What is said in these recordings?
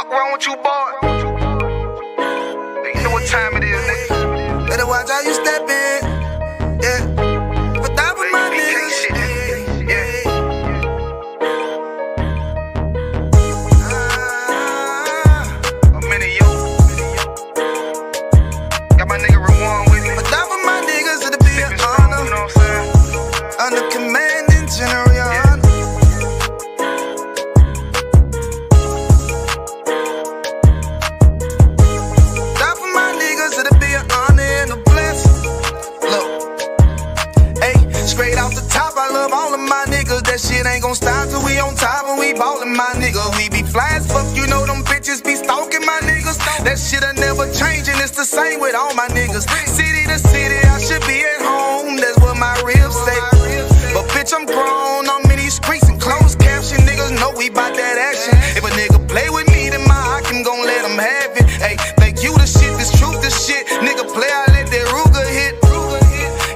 fuck wrong with you, boy? You know what time it is, nigga. Better watch how you step in. Yeah. But that was my niggas. I'm in it, yo. Got my nigga Rewan with me. But that was my niggas, it'll be an honor. You know what I'm saying? Under commanding General. Straight off the top, I love all of my niggas. That shit ain't gon' stop till we on top and we ballin', my nigga. We be fly as fuck, you know them bitches be stalking my niggas. That shit'll never change and it's the same with all my niggas. City to city, I should be at home. That's what my ribs say. But bitch, I'm grown, I'm in these streets and closed caption. Niggas know we bout that action. If a nigga play with me, then my hock, I'm gon' let him have it. Hey, think you the shit, this truth, this shit. Nigga play, I let that Ruger hit.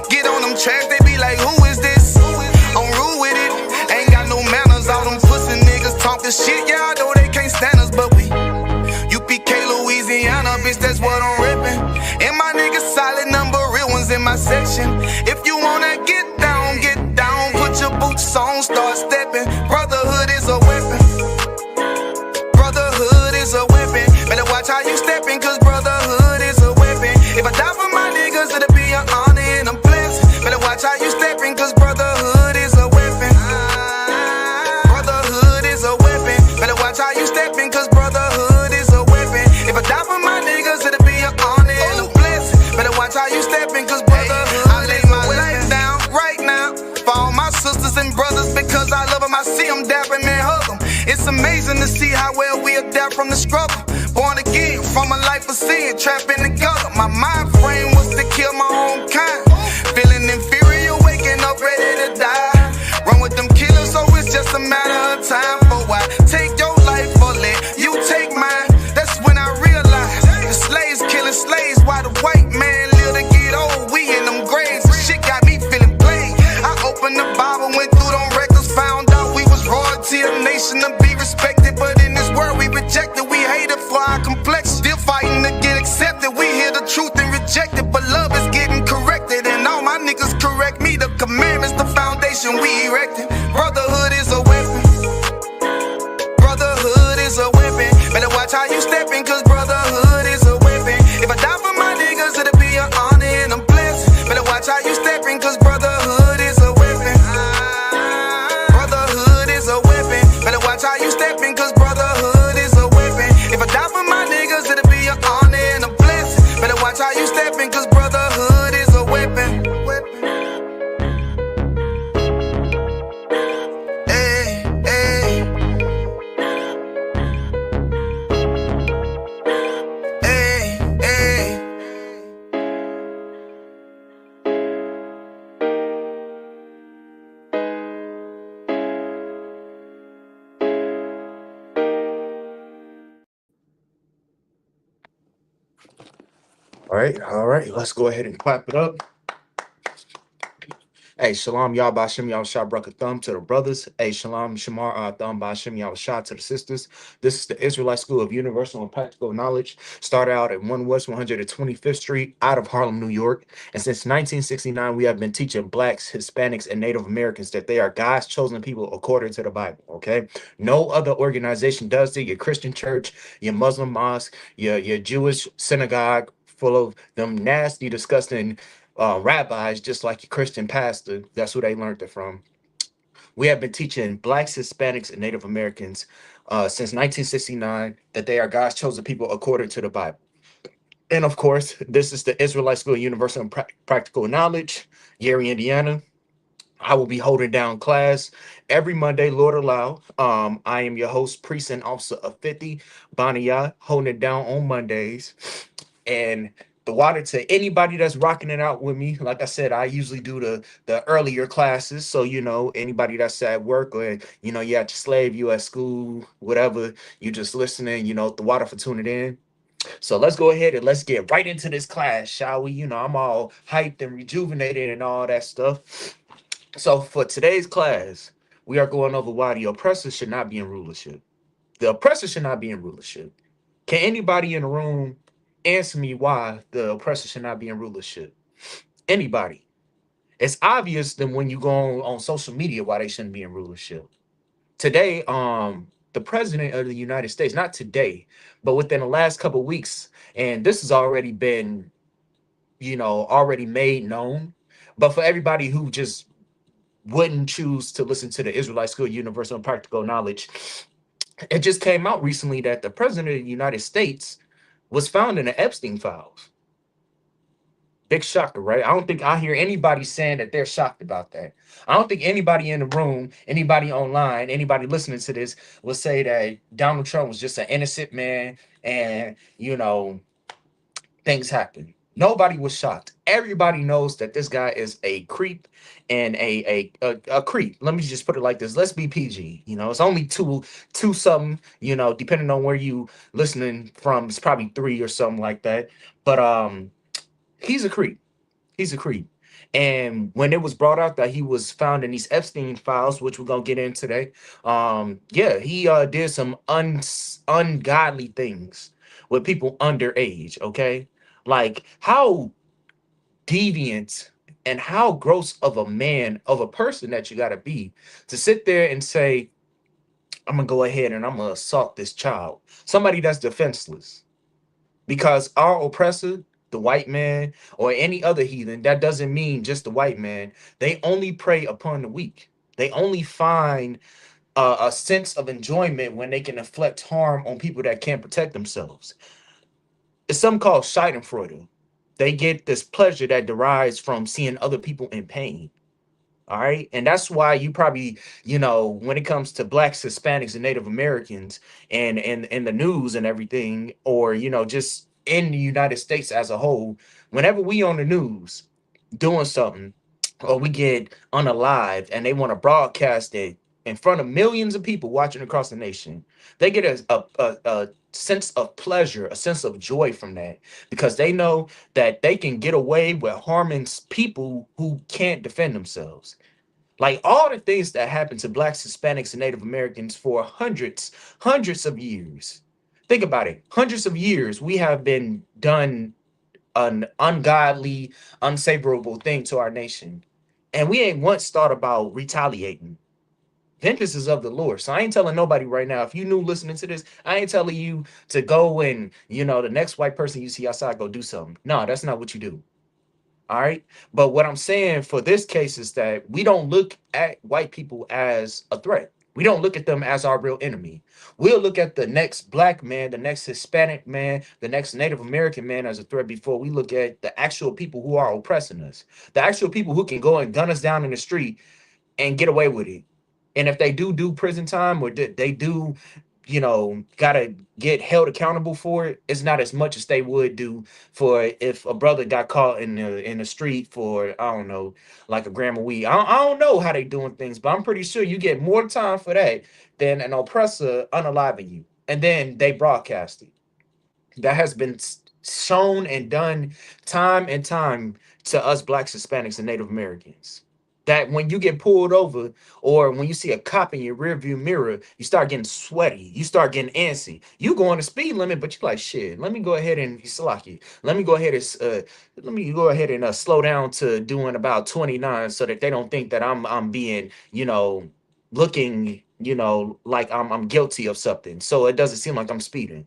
Get on them tracks, they be like, who is this? I'm rude with it, ain't got no manners. All them pussy niggas talking shit, yeah, I know they can't stand us, but we UPK Louisiana, bitch, that's what I'm rippin'. And my niggas solid number, real ones in my section. If you wanna get down, put your boots on, start steppin'. Brotherhood is a weapon. Brotherhood is a weapon. Better watch how you steppin', cause brotherhood is a weapon. If I die for my niggas, it'll be an honor and a blessing. Better watch how you steppin', cause brotherhood is a weapon. Brotherhood is a weapon. Better watch how you steppin', cause brotherhood is a weapon. If I die for my niggas, it'll be an honor and a blessing. Better watch how you steppin', cause brotherhood I lay my life down right now for all my sisters and brothers, because I love them. I see them dapping and hug them. It's amazing to see how well we adapt from the struggle. Born again from a life of sin, trapped in the gutter. My mind frame was to kill my own kind. Feeling inferior, waking up ready to die. Run with them killers, so it's just a matter of time. For why take your life or let you take mine? That's when I realized the slaves killing slaves, while the white man live to get old. We in them graves, shit got me feeling played. I opened the Bible, went through them records, found out we was royalty, a nation to be respected. But in this world we rejected, we hated for our complexion. Still fighting to get accepted. We hear the truth and reject it, but love is getting corrected. And all my niggas correct me. The commandments, the foundation we erected. Brotherhood is a weapon. Brotherhood is a weapon. Better watch how you steppin', cause brotherhood is a weapon. If I die for my niggas, it'll be an honor and a blessing. Better watch how you steppin', cause brotherhood is a weapon. Brotherhood is a weapon. Better watch how you steppin', cause brotherhood is a weapon. If I die for my niggas, it'll be an honor and a blessing. Better watch how you steppin', cause brotherhood is a weapon. Hey, hey. Hey, hey. All right, let's go ahead and clap it up. Hey, shalom, y'all, Bashim, y'all, shot, bruck a thumb to the brothers. Hey, shalom, shamar, thumb, Bashim, y'all, shot to the sisters. This is the Israelite School of Universal and Practical Knowledge. Started out at 1 West 125th Street out of Harlem, New York. And since 1969, we have been teaching Blacks, Hispanics, and Native Americans that they are God's chosen people according to the Bible, okay? No other organization does it. Your Christian church, your Muslim mosque, your Jewish synagogue, full of them nasty, disgusting rabbis, just like your Christian pastor. That's who they learned it from. We have been teaching Blacks, Hispanics, and Native Americans since 1969 that they are God's chosen people according to the Bible. And of course, this is the Israelite School of Universal and Practical Knowledge, Gary, Indiana. I will be holding down class every Monday, Lord allow. I am your host, Priest and Officer of 50, Bonnia, holding it down on Mondays. And the water to anybody that's rocking it out with me. Like I said, I usually do the earlier classes. So, you know, anybody that's at work or, you know, you at your slave, you at school, whatever, you just listening, you know, the water for tuning in. So let's go ahead and let's get right into this class, shall we? You know, I'm all hyped and rejuvenated and all that stuff. So for today's class, we are going over why the oppressor should not be in rulership. The oppressor should not be in rulership. Can anybody in the room answer me why the oppressor should not be in rulership? Anybody? It's obvious that when you go on social media why they shouldn't be in rulership. Today, the president of the United States, not today, but within the last couple of weeks, and this has already been, already made known. But for everybody who just wouldn't choose to listen to the Israelite School of Universal and Practical Knowledge, it just came out recently that the president of the United States was found in the Epstein files. Big shocker, right? I don't think I hear anybody saying that they're shocked about that. I don't think anybody in the room, anybody online, anybody listening to this will say that Donald Trump was just an innocent man and, things happen. Nobody was shocked. Everybody knows that this guy is a creep and a creep. Let me just put it like this. Let's be PG. It's only two something. Depending on where you listening from, it's probably three or something like that. But he's a creep. He's a creep. And when it was brought out that he was found in these Epstein files, which we're gonna get in today, yeah, he did some ungodly things with people underage. Okay, like how deviant and how gross of a man of a person that you gotta be to sit there and say, "I'm gonna go ahead and I'm gonna assault this child," somebody that's defenseless. Because our oppressor, the white man, or any other heathen, that doesn't mean just the white man. They only prey upon the weak. They only find a sense of enjoyment when they can inflict harm on people that can't protect themselves. It's something called Schadenfreude. They get this pleasure that derives from seeing other people in pain. All right. And that's why you probably, when it comes to blacks, Hispanics, and Native Americans and the news and everything, or, just in the United States as a whole, whenever we on the news doing something or we get unalived and they want to broadcast it in front of millions of people watching across the nation, they get a sense of pleasure, a sense of joy from that because they know that they can get away with harming people who can't defend themselves. Like all the things that happened to blacks, Hispanics, and Native Americans for hundreds of years. Think about it. Hundreds of years we have been done an ungodly, unsavorable thing to our nation. And we ain't once thought about retaliating. Vengeance is of the Lord. So I ain't telling nobody right now. If you new listening to this, I ain't telling you to go and, the next white person you see outside, go do something. No, that's not what you do. All right. But what I'm saying for this case is that we don't look at white people as a threat. We don't look at them as our real enemy. We'll look at the next black man, the next Hispanic man, the next Native American man as a threat before we look at the actual people who are oppressing us, the actual people who can go and gun us down in the street and get away with it. And if they do prison time or they do, gotta get held accountable for it, it's not as much as they would do for if a brother got caught in the street for, I don't know, like a gram of weed. I don't know how they doing things, but I'm pretty sure you get more time for that than an oppressor unaliving you. And then they broadcast it. That has been shown and done time and time to us blacks, Hispanics, and Native Americans. That when you get pulled over or when you see a cop in your rearview mirror, you start getting sweaty, you start getting antsy. You go on the speed limit, but you're like, shit, let me go ahead and Salaki. Let me go ahead and slow down to doing about 29 so that they don't think that I'm being, looking, like I'm guilty of something. So it doesn't seem like I'm speeding.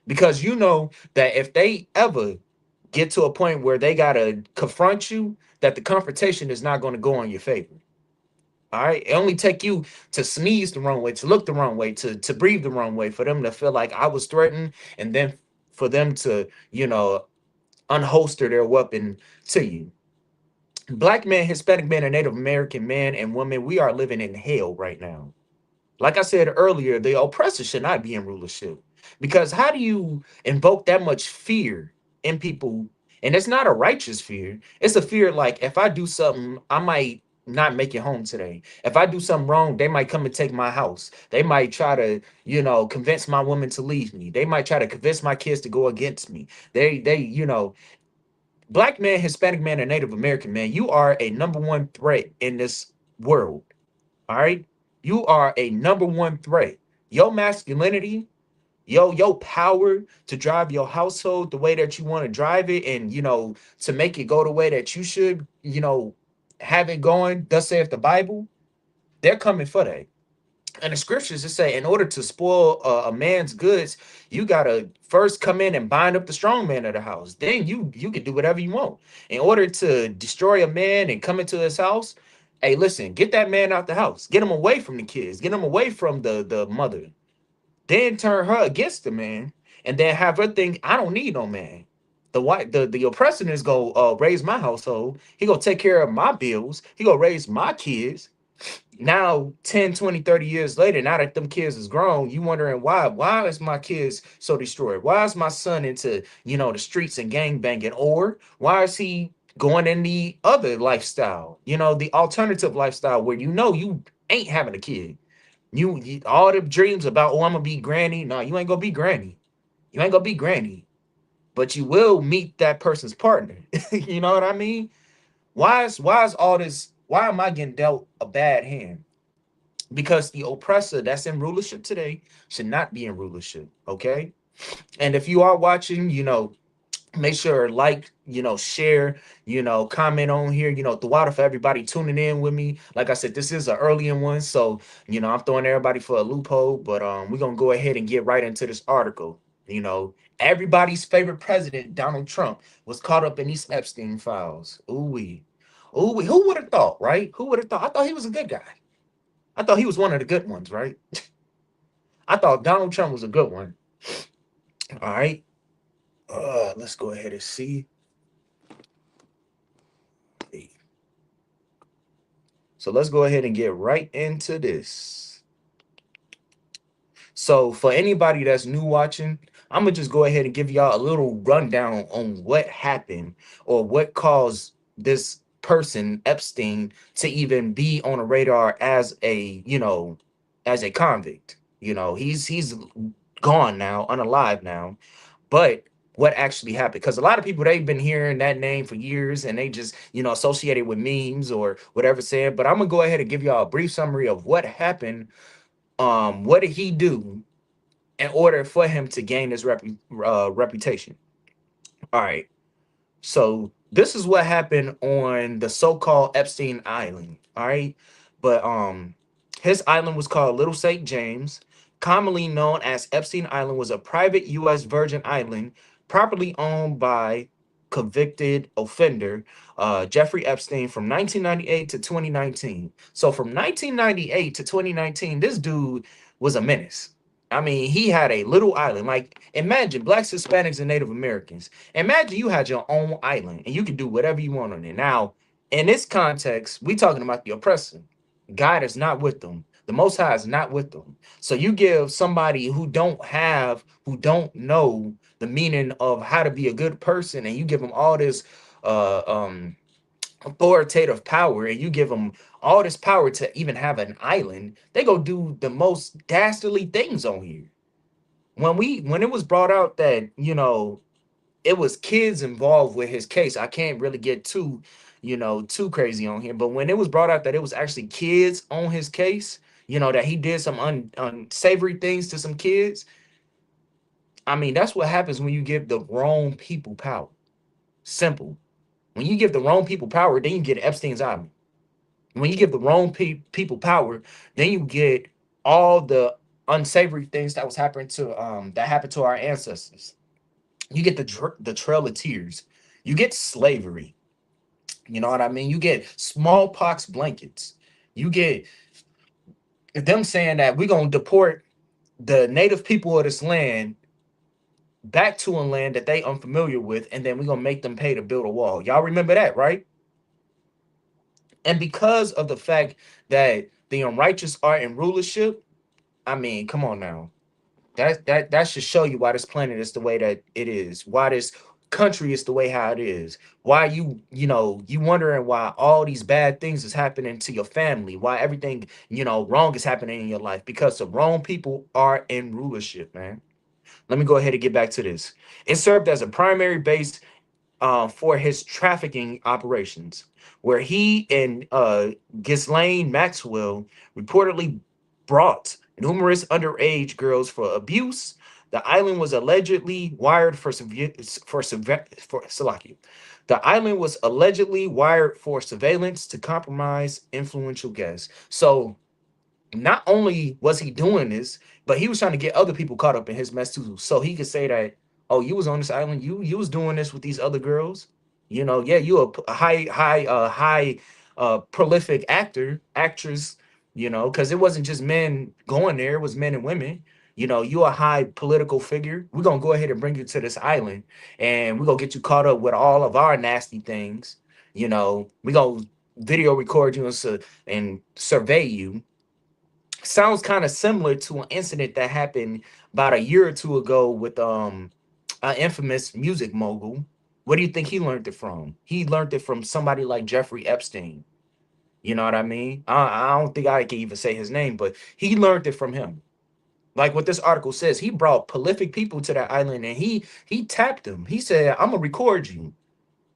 Because you know that if they ever get to a point where they gotta confront you, that the confrontation is not going to go in your favor. All right. It only take you to sneeze the wrong way, to look the wrong way, to breathe the wrong way, for them to feel like I was threatened, and then for them to, unholster their weapon to you. Black man, Hispanic man, and Native American man and woman, we are living in hell right now. Like I said earlier, the oppressor should not be in rulership. Because how do you invoke that much fear in people? And it's not a righteous fear. It's a fear like if I do something, I might not make it home today. If I do something wrong, they might come and take my house. They might try to, convince my woman to leave me. They might try to convince my kids to go against me. Black man, Hispanic man, and Native American man, you are a number one threat in this world. All right. You are a number one threat. Your masculinity, your power to drive your household the way that you want to drive it, and to make it go the way that you should, have it going, thus saith the Bible, they're coming for that. And the scriptures just say, in order to spoil a man's goods, you gotta first come in and bind up the strong man of the house. Then you can do whatever you want. In order to destroy a man and come into his house, hey, listen, get that man out the house, get him away from the kids, get him away from the mother. Then turn her against the man, and then have her think, I don't need no man. The oppressor is gonna raise my household. He gonna take care of my bills. He gonna raise my kids. Now 10, 20, 30 years later, now that them kids is grown, you wondering why is my kids so destroyed? Why is my son into the streets and gang banging? Or why is he going in the other lifestyle, the alternative lifestyle, where you ain't having a kid? You all the dreams about, oh, I'm gonna be granny. No, you ain't gonna be granny. You ain't gonna be granny, but you will meet that person's partner. You know what I mean? Why is all this? Why am I getting dealt a bad hand? Because the oppressor that's in rulership today should not be in rulership. Okay. And if you are watching, make sure like, share, comment on here, throughout, for everybody tuning in with me. Like I said, this is an early one, so I'm throwing everybody for a loophole, but we're gonna go ahead and get right into this article. Everybody's favorite president, Donald Trump, was caught up in these Epstein files. Ooh, who would have thought, right? Who would have thought? I thought he was a good guy. I thought he was one of the good ones, right? I thought Donald Trump was a good one. All right. Let's go ahead and see. So let's go ahead and get right into this. So for anybody that's new watching, I'm gonna just go ahead and give y'all a little rundown on what happened, or what caused this person Epstein to even be on a radar as a convict. He's gone now, unalive now. But what actually happened? Because a lot of people, they've been hearing that name for years, and they just associate it with memes or whatever said. But I'm gonna go ahead and give y'all a brief summary of what happened. What did he do in order for him to gain this reputation? All right. So this is what happened on the so-called Epstein Island. All right. But his island was called Little St. James, commonly known as Epstein Island, was a private U.S. Virgin Island properly owned by convicted offender Jeffrey Epstein from 1998 to 2019. So from 1998 to 2019, this dude was a menace. I mean, he had a little island. Like, imagine Blacks, Hispanics, and Native Americans. Imagine you had your own island and you could do whatever you want on it. Now, in this context, we talking about the oppressor. God is not with them. The Most High is not with them. So you give somebody who don't know the meaning of how to be a good person, and you give them all this uh, um, authoritative power, and you give them all this power to even have an island, they go do the most dastardly things on here. When it was brought out that it was kids involved with his case, I can't really get too crazy on here, but when it was brought out that it was actually kids on his case, that he did some unsavory things to some kids. I mean, that's what happens when you give the wrong people power. Simple. When you give the wrong people power, then you get Epstein's Island. When you give the wrong people power, then you get all the unsavory things that happened to our ancestors. You get the Trail of Tears. You get slavery. You know what I mean? You get smallpox blankets. You get them saying that we're gonna deport the native people of this land back to a land that they unfamiliar with, and then we're gonna make them pay to build a wall. Y'all remember that, right? And because of the fact that the unrighteous are in rulership, I mean, come on now. That should show you why this planet is the way that it is. Why this country is the way how it is. Why you wondering why all these bad things is happening to your family. Why everything wrong is happening in your life, because the wrong people are in rulership, man. Let me go ahead and get back to this. It served as a primary base for his trafficking operations, where he and Ghislaine Maxwell reportedly brought numerous underage girls for abuse. The island was allegedly wired for Salaki. The island was allegedly wired for surveillance to compromise influential guests. So not only was he doing this, but he was trying to get other people caught up in his mess too. So he could say that, oh, you was on this island, you was doing this with these other girls. Yeah, you a high prolific actress, because it wasn't just men going there, it was men and women. You a high political figure. We're gonna go ahead and bring you to this island and we're gonna get you caught up with all of our nasty things. We gonna video record you and survey you. Sounds kind of similar to an incident that happened about a year or two ago with an infamous music mogul. What do you think he learned it from? He learned it from somebody like Jeffrey Epstein. You know what I mean? I don't think I can even say his name, but he learned it from him. Like what this article says, he brought prolific people to that island and he tapped them. He said, "I'm gonna record you."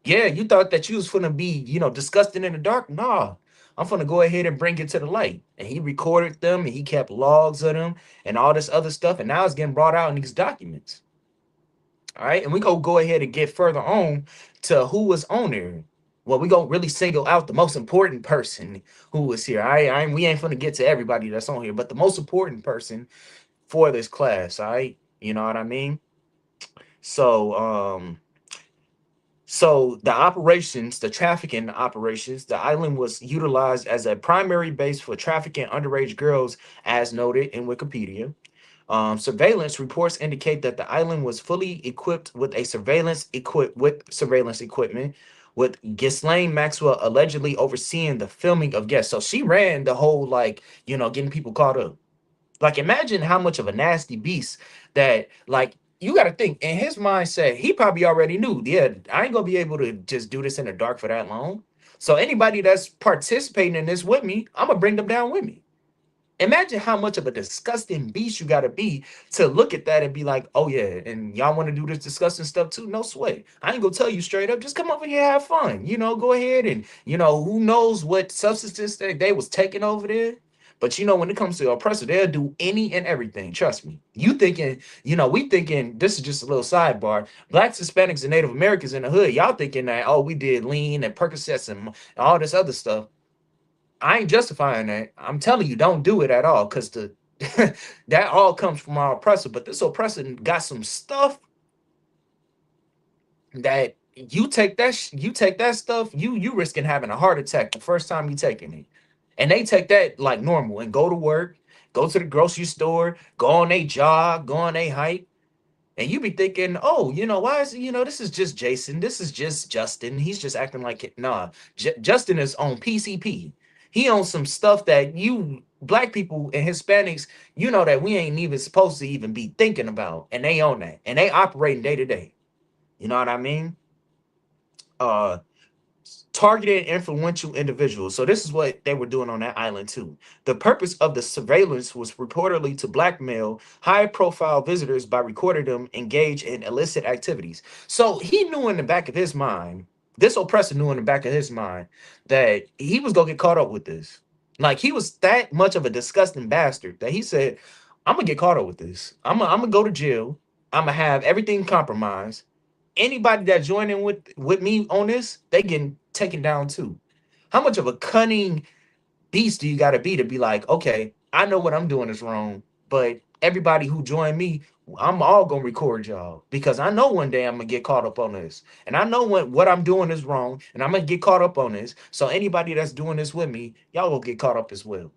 Yeah, you thought that you was gonna be, disgusting in the dark? Nah, I'm gonna go ahead and bring it to the light. And he recorded them and he kept logs of them and all this other stuff. And now it's getting brought out in these documents. All right. And we go ahead and get further on to who was on there. Well, we gonna really single out the most important person who was here. We ain't gonna get to everybody that's on here, but the most important person for this class, all right? You know what I mean? So the operations, the trafficking operations, the island was utilized as a primary base for trafficking underage girls, as noted in Wikipedia. Surveillance reports indicate that the island was fully equipped with surveillance equipment, with Ghislaine Maxwell allegedly overseeing the filming of guests. So she ran the whole getting people caught up. Like, imagine how much of a nasty beast that, like, you got to think in his mindset, he probably already knew, yeah, I ain't gonna be able to just do this in the dark for that long. So anybody that's participating in this with me, I'm gonna bring them down with me. Imagine how much of a disgusting beast you got to be to look at that and be like, oh yeah, and y'all want to do this disgusting stuff too? No sweat. I ain't gonna tell you straight up. Just come over here, have fun. Go ahead and who knows what substances they was taking over there. But when it comes to oppressor, they'll do any and everything. Trust me. You thinking, we thinking this is just a little sidebar. Blacks, Hispanics, and Native Americans in the hood, y'all thinking that, oh, we did lean and Percocets and all this other stuff. I ain't justifying that. I'm telling you, don't do it at all, because the that all comes from our oppressor. But this oppressor got some stuff that you take that stuff, you risking having a heart attack the first time you taking it. And they take that like normal and go to work, go to the grocery store, go on a jog, go on a hike. And you be thinking, oh, why is this is just Jason, this is just Justin. He's just acting like it. Nah, Justin is on PCP. He owns some stuff that you black people and Hispanics, that we ain't even supposed to even be thinking about. And they own that. And they operating day to day. You know what I mean? Targeted influential individuals. So this is what they were doing on that island too. The purpose of the surveillance was reportedly to blackmail high-profile visitors by recording them engage in illicit activities. So he knew in the back of his mind, this oppressor knew in the back of his mind that he was gonna get caught up with this. Like, he was that much of a disgusting bastard that he said, I'm gonna get caught up with this. I'm gonna go to jail. I'm gonna have everything compromised. Anybody that join in with me on this, they getting taken down too. How much of a cunning beast do you got to be like, okay, I know what I'm doing is wrong, but everybody who join me, I'm all gonna record y'all, because I know one day I'm gonna get caught up on this, and I know what I'm doing is wrong, and I'm gonna get caught up on this. So anybody that's doing this with me, y'all will get caught up as well.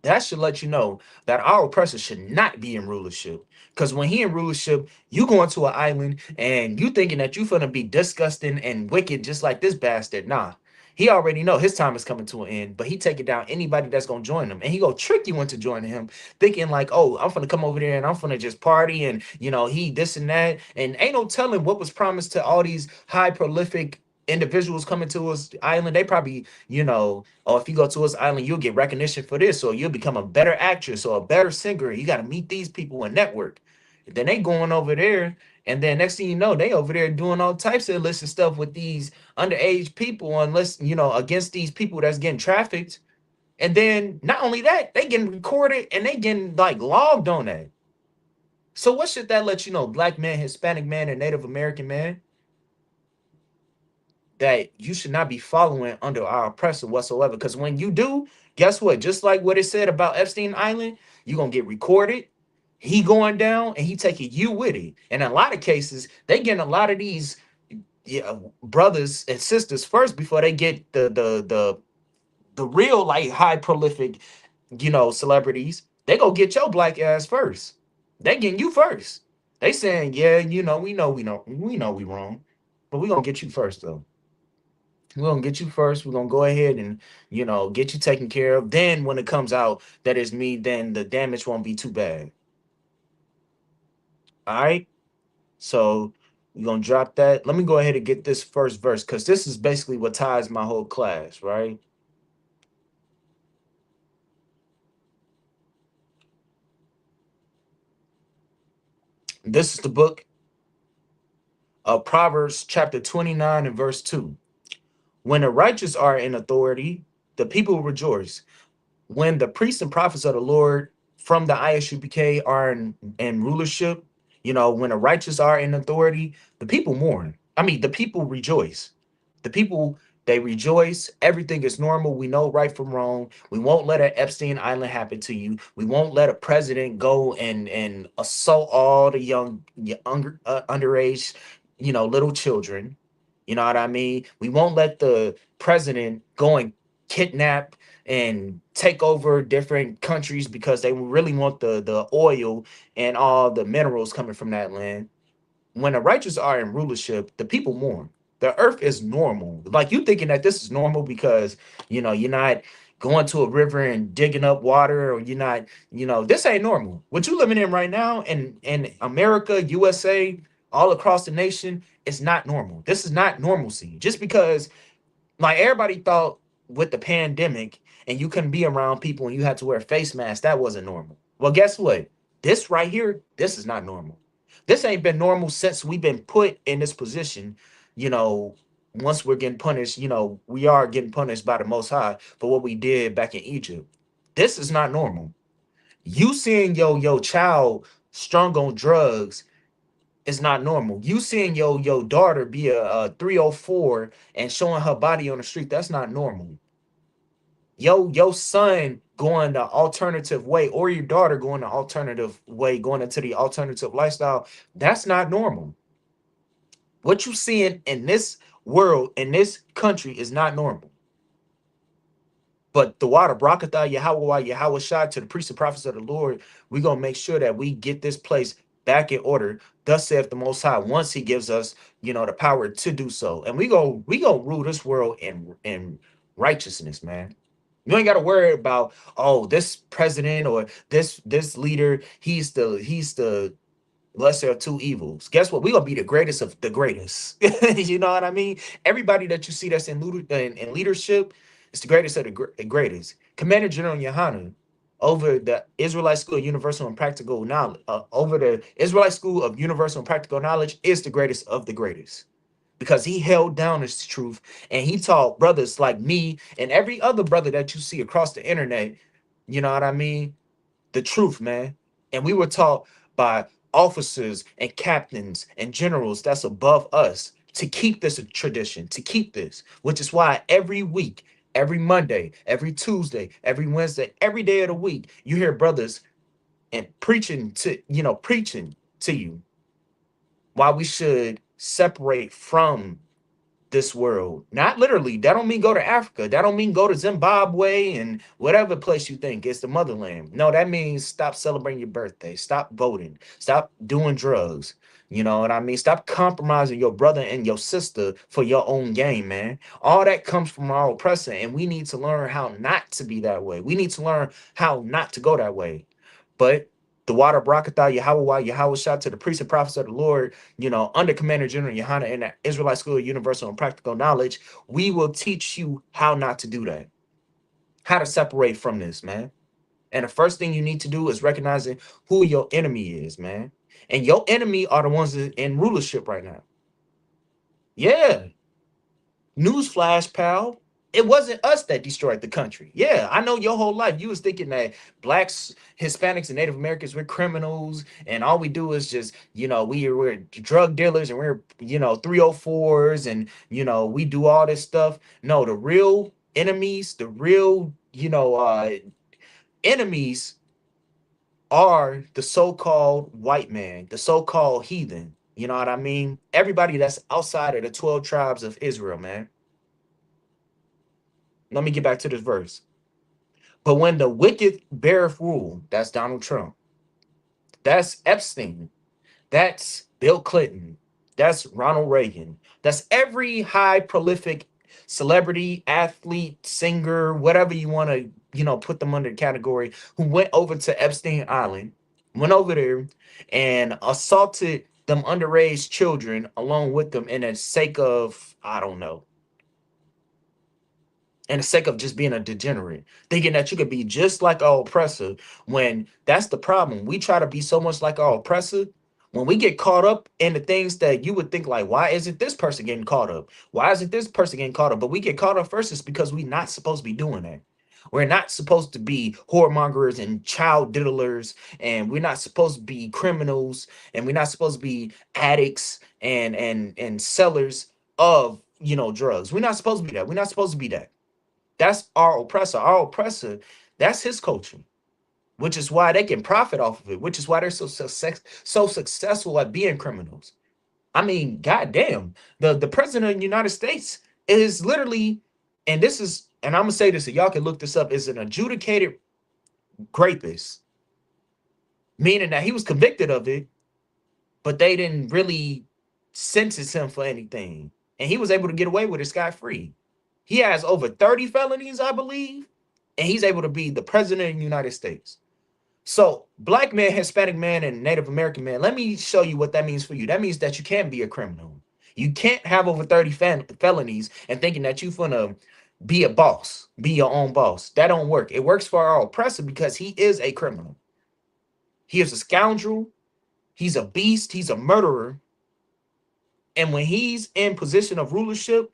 That should let you know that our oppressor should not be in rulership. Because when he in rulership, you going to an island and you thinking that you finna be disgusting and wicked just like this bastard. Nah, he already know his time is coming to an end, but he taking down anybody that's gonna join him. And he gonna trick you into joining him, thinking like, oh, I'm finna come over there and I'm finna just party and, he this and that. And ain't no telling what was promised to all these high prolific individuals coming to his island. They probably, oh, if you go to his island, you'll get recognition for this, or you'll become a better actress or a better singer. You got to meet these people and network. Then they going over there, and then next thing you know, they over there doing all types of illicit stuff with these underage people, unless against these people that's getting trafficked. And then not only that, they getting recorded and they getting like logged on that. So what should that let you know, black man, Hispanic man, and Native American man, that you should not be following under our oppressor whatsoever? Because when you do, guess what? Just like what it said about Epstein Island, you're gonna get recorded. He going down and he taking you with it. And in a lot of cases, they getting a lot of these, yeah, brothers and sisters first before they get the real like high prolific, celebrities. They go get your black ass first. They getting you first. They saying, yeah, we know we wrong, but we gonna get you first though. We're gonna get you first. We're gonna go ahead and get you taken care of. Then when it comes out that it's me, then the damage won't be too bad. All right. So we're gonna drop that. Let me go ahead and get this first verse because this is basically what ties my whole class, right? This is the book of Proverbs, chapter 29 and verse 2. When the righteous are in authority, the people rejoice. When the priests and prophets of the Lord from the Isupk are in rulership, when the righteous are in authority, the people mourn. I mean, the people rejoice. The people, they rejoice. Everything is normal. We know right from wrong. We won't let an Epstein Island happen to you. We won't let a president go and assault all the underage, little children. You know what I mean? We won't let the president go and kidnap and take over different countries because they really want the oil and all the minerals coming from that land. When the righteous are in rulership, the people mourn. The earth is normal. Like you thinking that this is normal because you're not going to a river and digging up water, or you're not, this ain't normal. What you living in right now in America, USA, all across the nation, it's not normal. This is not normalcy. Just because like everybody thought with the pandemic and you couldn't be around people and you had to wear a face mask, that wasn't normal. Well, guess what? This right here, this is not normal. This ain't been normal since we've been put in this position. You know, once we're getting punished, we are getting punished by the Most High for what we did back in Egypt. This is not normal. You seeing your child strung on drugs is not normal. You seeing your daughter be a 304 and showing her body on the street, that's not normal. Your son going the alternative way, or your daughter going the alternative way, going into the alternative lifestyle, that's not normal. What you seeing in this world, in this country, is not normal. But the water, Brakatha, Yahweh, Yahweh Shai, to the priests and prophets of the Lord, we're going to make sure that we get this place back in order. Thus saith the Most High, once he gives us, the power to do so. And we go rule this world in righteousness, man. You ain't got to worry about, oh, this president or this leader, he's the lesser of two evils. Guess what? We're gonna be the greatest of the greatest. You know what I mean? Everybody that you see that's in leadership is the greatest of the greatest. Commander General Yohanan over the Israelite School of Universal and Practical Knowledge, over the Israelite School of Universal and Practical Knowledge, is the greatest of the greatest. Because he held down his truth and he taught brothers like me and every other brother that you see across the internet, you know what I mean? The truth, man. And we were taught by officers and captains and generals that's above us to keep this a tradition, to keep this, which is why every week, every Monday, every Tuesday, every Wednesday, every day of the week, you hear brothers and preaching to you why we should separate from this world. Not literally. That don't mean go to Africa. That don't mean go to Zimbabwe and whatever place you think is the motherland. No, that means stop celebrating your birthday. Stop voting. Stop doing drugs. You know what I mean? Stop compromising your brother and your sister for your own gain, man. All that comes from our oppressor, and we need to learn how not to be that way. We need to learn how not to go that way. But the water Brakatha, Yahweh, Yahweh shout to the priests and prophets of the Lord, under Commander General Yohana in the Israelite School of Universal and Practical Knowledge, we will teach you how not to do that, how to separate from this, man. And the first thing you need to do is recognizing who your enemy is, man. And your enemy are the ones that in rulership right now. Yeah. Newsflash, pal. It wasn't us that destroyed the country. Yeah, I know your whole life you was thinking that blacks, Hispanics, and Native Americans we're criminals, and all we do is just we're drug dealers and we're 304s and we do all this stuff. No, the real enemies, the real enemies are the so-called white man, the so-called heathen. You know what I mean? Everybody that's outside of the 12 tribes of Israel, man. Let me get back to this verse. But when the wicked beareth rule, that's Donald Trump, that's Epstein, that's Bill Clinton, that's Ronald Reagan, that's every high prolific celebrity, athlete, singer, whatever you want to, put them under the category, who went over to Epstein Island, went over there and assaulted them underage children along with them in the sake of, I don't know, and the sake of just being a degenerate, thinking that you could be just like our oppressor. When that's the problem, we try to be so much like our oppressor. When we get caught up in the things that you would think like, why isn't this person getting caught up? Why isn't this person getting caught up? But we get caught up first is because we're not supposed to be doing that. We're not supposed to be whoremongers and child diddlers, and we're not supposed to be criminals, and we're not supposed to be addicts and sellers of drugs. We're not supposed to be that. We're not supposed to be that. That's our oppressor. Our oppressor, that's his culture, which is why they can profit off of it, which is why they're so successful at being criminals. I mean, goddamn, the president of the United States is literally, and I'm gonna say this, so y'all can look this up, is an adjudicated rapist, meaning that he was convicted of it, but they didn't really sentence him for anything, and he was able to get away with it scot free. He has over 30 felonies, I believe, and he's able to be the president of the United States. So, black man, Hispanic man, and Native American man, let me show you what that means for you. That means that you can't be a criminal. You can't have over 30 felonies and thinking that you're gonna be a boss, be your own boss. That don't work. It works for our oppressor because he is a criminal. He is a scoundrel. He's a beast. He's a murderer. And when he's in position of rulership,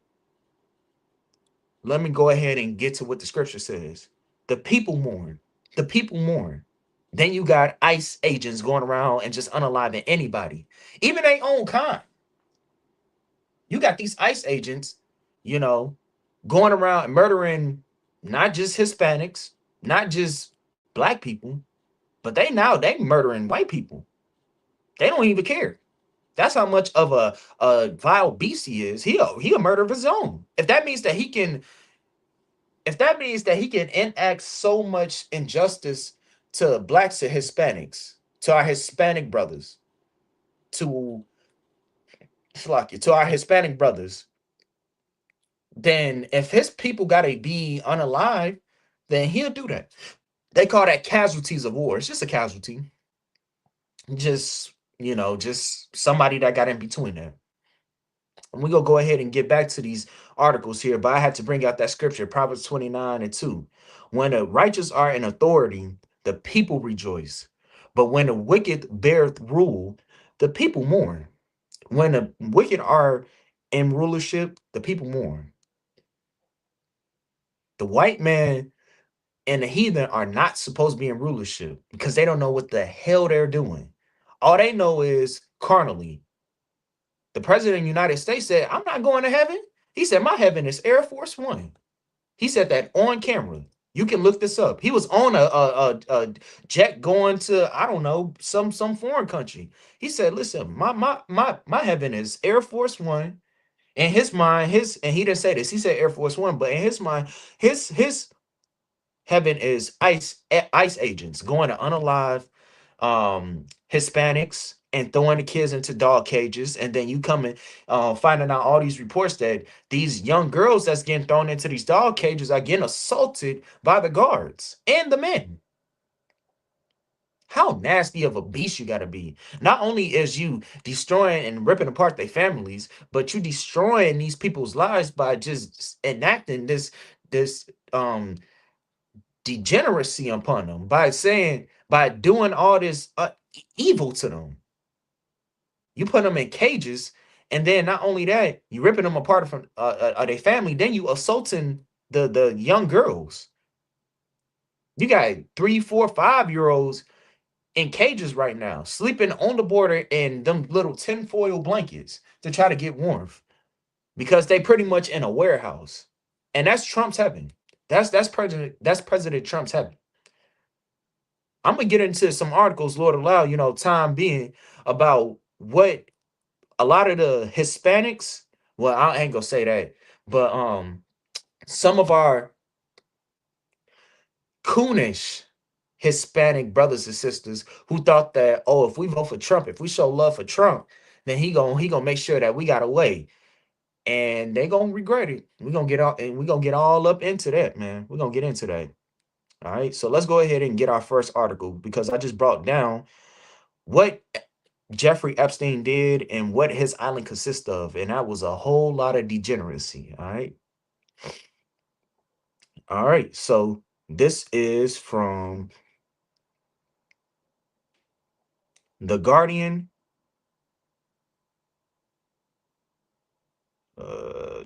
let me go ahead and get to what the scripture says. The people mourn. The people mourn. Then you got ICE agents going around and just unaliving anybody, even their own kind. You got these ICE agents, going around and murdering not just Hispanics, not just black people, but they murdering white people. They don't even care. That's how much of a vile beast he is. He'll murder of his own. If that means that he can enact so much injustice to blacks and Hispanics, to our Hispanic brothers, to to our Hispanic brothers, then if his people gotta be unalive, then he'll do that. They call that casualties of war. It's just a casualty. Just, just somebody that got in between them. And we're gonna go ahead and get back to these articles here, but I had to bring out that scripture, Proverbs 29:2. When the righteous are in authority, the people rejoice. But when the wicked beareth rule, the people mourn. When the wicked are in rulership, the people mourn. The white man and the heathen are not supposed to be in rulership because they don't know what the hell they're doing. All they know is carnally. The president of the United States said, I'm not going to heaven. He said, my heaven is Air Force One. He said that on camera. You can look this up. He was on a jet going to, I don't know, some foreign country. He said, listen, my heaven is Air Force One. In his mind, and he didn't say this, he said Air Force One, but in his mind, his heaven is ICE agents going to unalive Hispanics and throwing the kids into dog cages, and then you come and finding out all these reports that these young girls that's getting thrown into these dog cages are getting assaulted by the guards and the men. How nasty of a beast you got to be. Not only is you destroying and ripping apart their families, but you destroying these people's lives by just enacting this degeneracy upon them, by doing all this evil to them. You put them in cages, and then not only that, you ripping them apart from their family, then you assaulting the young girls. You got 3, 4, 5 year olds in cages right now, sleeping on the border in them little tinfoil blankets to try to get warmth because they pretty much in a warehouse. And that's Trump's heaven. That's President Trump's heaven. I'm gonna get into some articles, Lord allow, time being, about what a lot of the Hispanics, well, I ain't gonna say that, but some of our coonish Hispanic brothers and sisters who thought that, oh, if we vote for Trump, if we show love for Trump, then he gonna make sure that we got away, and they gonna regret it. We gonna get all up into that, man. We're gonna get into that. All right, so let's go ahead and get our first article because I just brought down what Jeffrey Epstein did and what his island consists of, and that was a whole lot of degeneracy. All right, so this is from The Guardian. All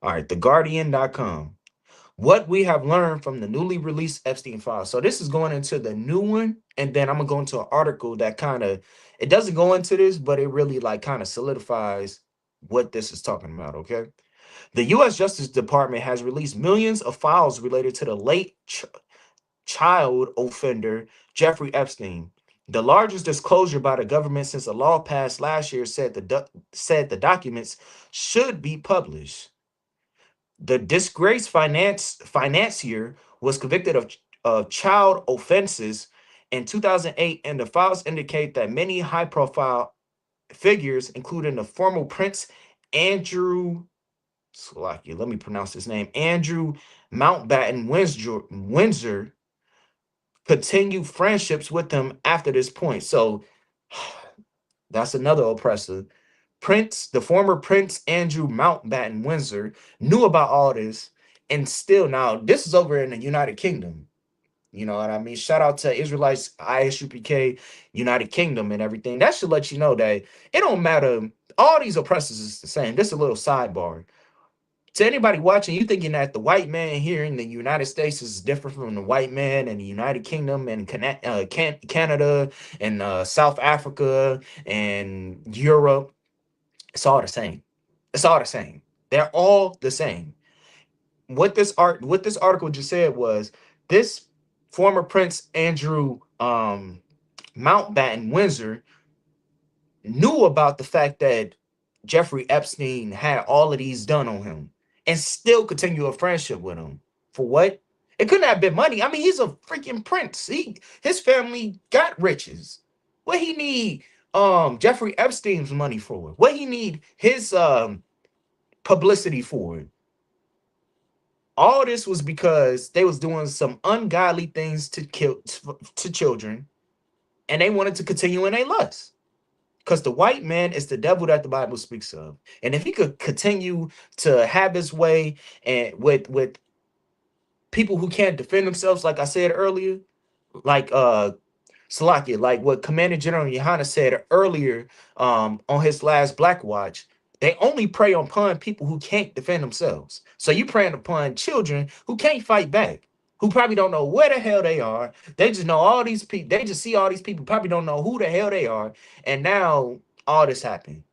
right, theguardian.com. What we have learned from the newly released Epstein files. So this is going into the new one, and then I'm gonna go into an article that kind of, it doesn't go into this, but it really like kind of solidifies what this is talking about. Okay. The U.S. Justice Department has released millions of files related to the late child offender Jeffrey Epstein. The largest disclosure by the government since a law passed last year said the documents should be published. The disgraced financier was convicted of child offenses in 2008, and the files indicate that many high-profile figures, including the former Prince Andrew, let me pronounce his name, Andrew Mountbatten Windsor, continue friendships with him after this point. So that's another oppressor. The former Prince Andrew Mountbatten Windsor knew about all this, and still now this is over in the United Kingdom. You know what I mean? Shout out to Israelites, Isupk, United Kingdom, and everything. That should let you know that it don't matter. All these oppressors is the same. This is a little sidebar. To anybody watching, you thinking that the white man here in the United States is different from the white man in the United Kingdom and Canada and South Africa and Europe. It's all the same. It's all the same. They're all the same. What this article just said was this former Prince Andrew Mountbatten Windsor knew about the fact that Jeffrey Epstein had all of these done on him and still continue a friendship with him. For what? It couldn't have been money. I mean, he's a freaking prince. His family got riches. What he need Jeffrey Epstein's money for? What he need his publicity for? All this was because they was doing some ungodly things to children, and they wanted to continue in their lust. Because the white man is the devil that the Bible speaks of. And if he could continue to have his way and with people who can't defend themselves, like I said earlier, like Salakia, like what Commander General Yohana said earlier on his last Black Watch, they only prey upon people who can't defend themselves. So you preying upon children who can't fight back, who probably don't know where the hell they are. They just know all these people. They just see all these people, probably don't know who the hell they are. And now all this happened.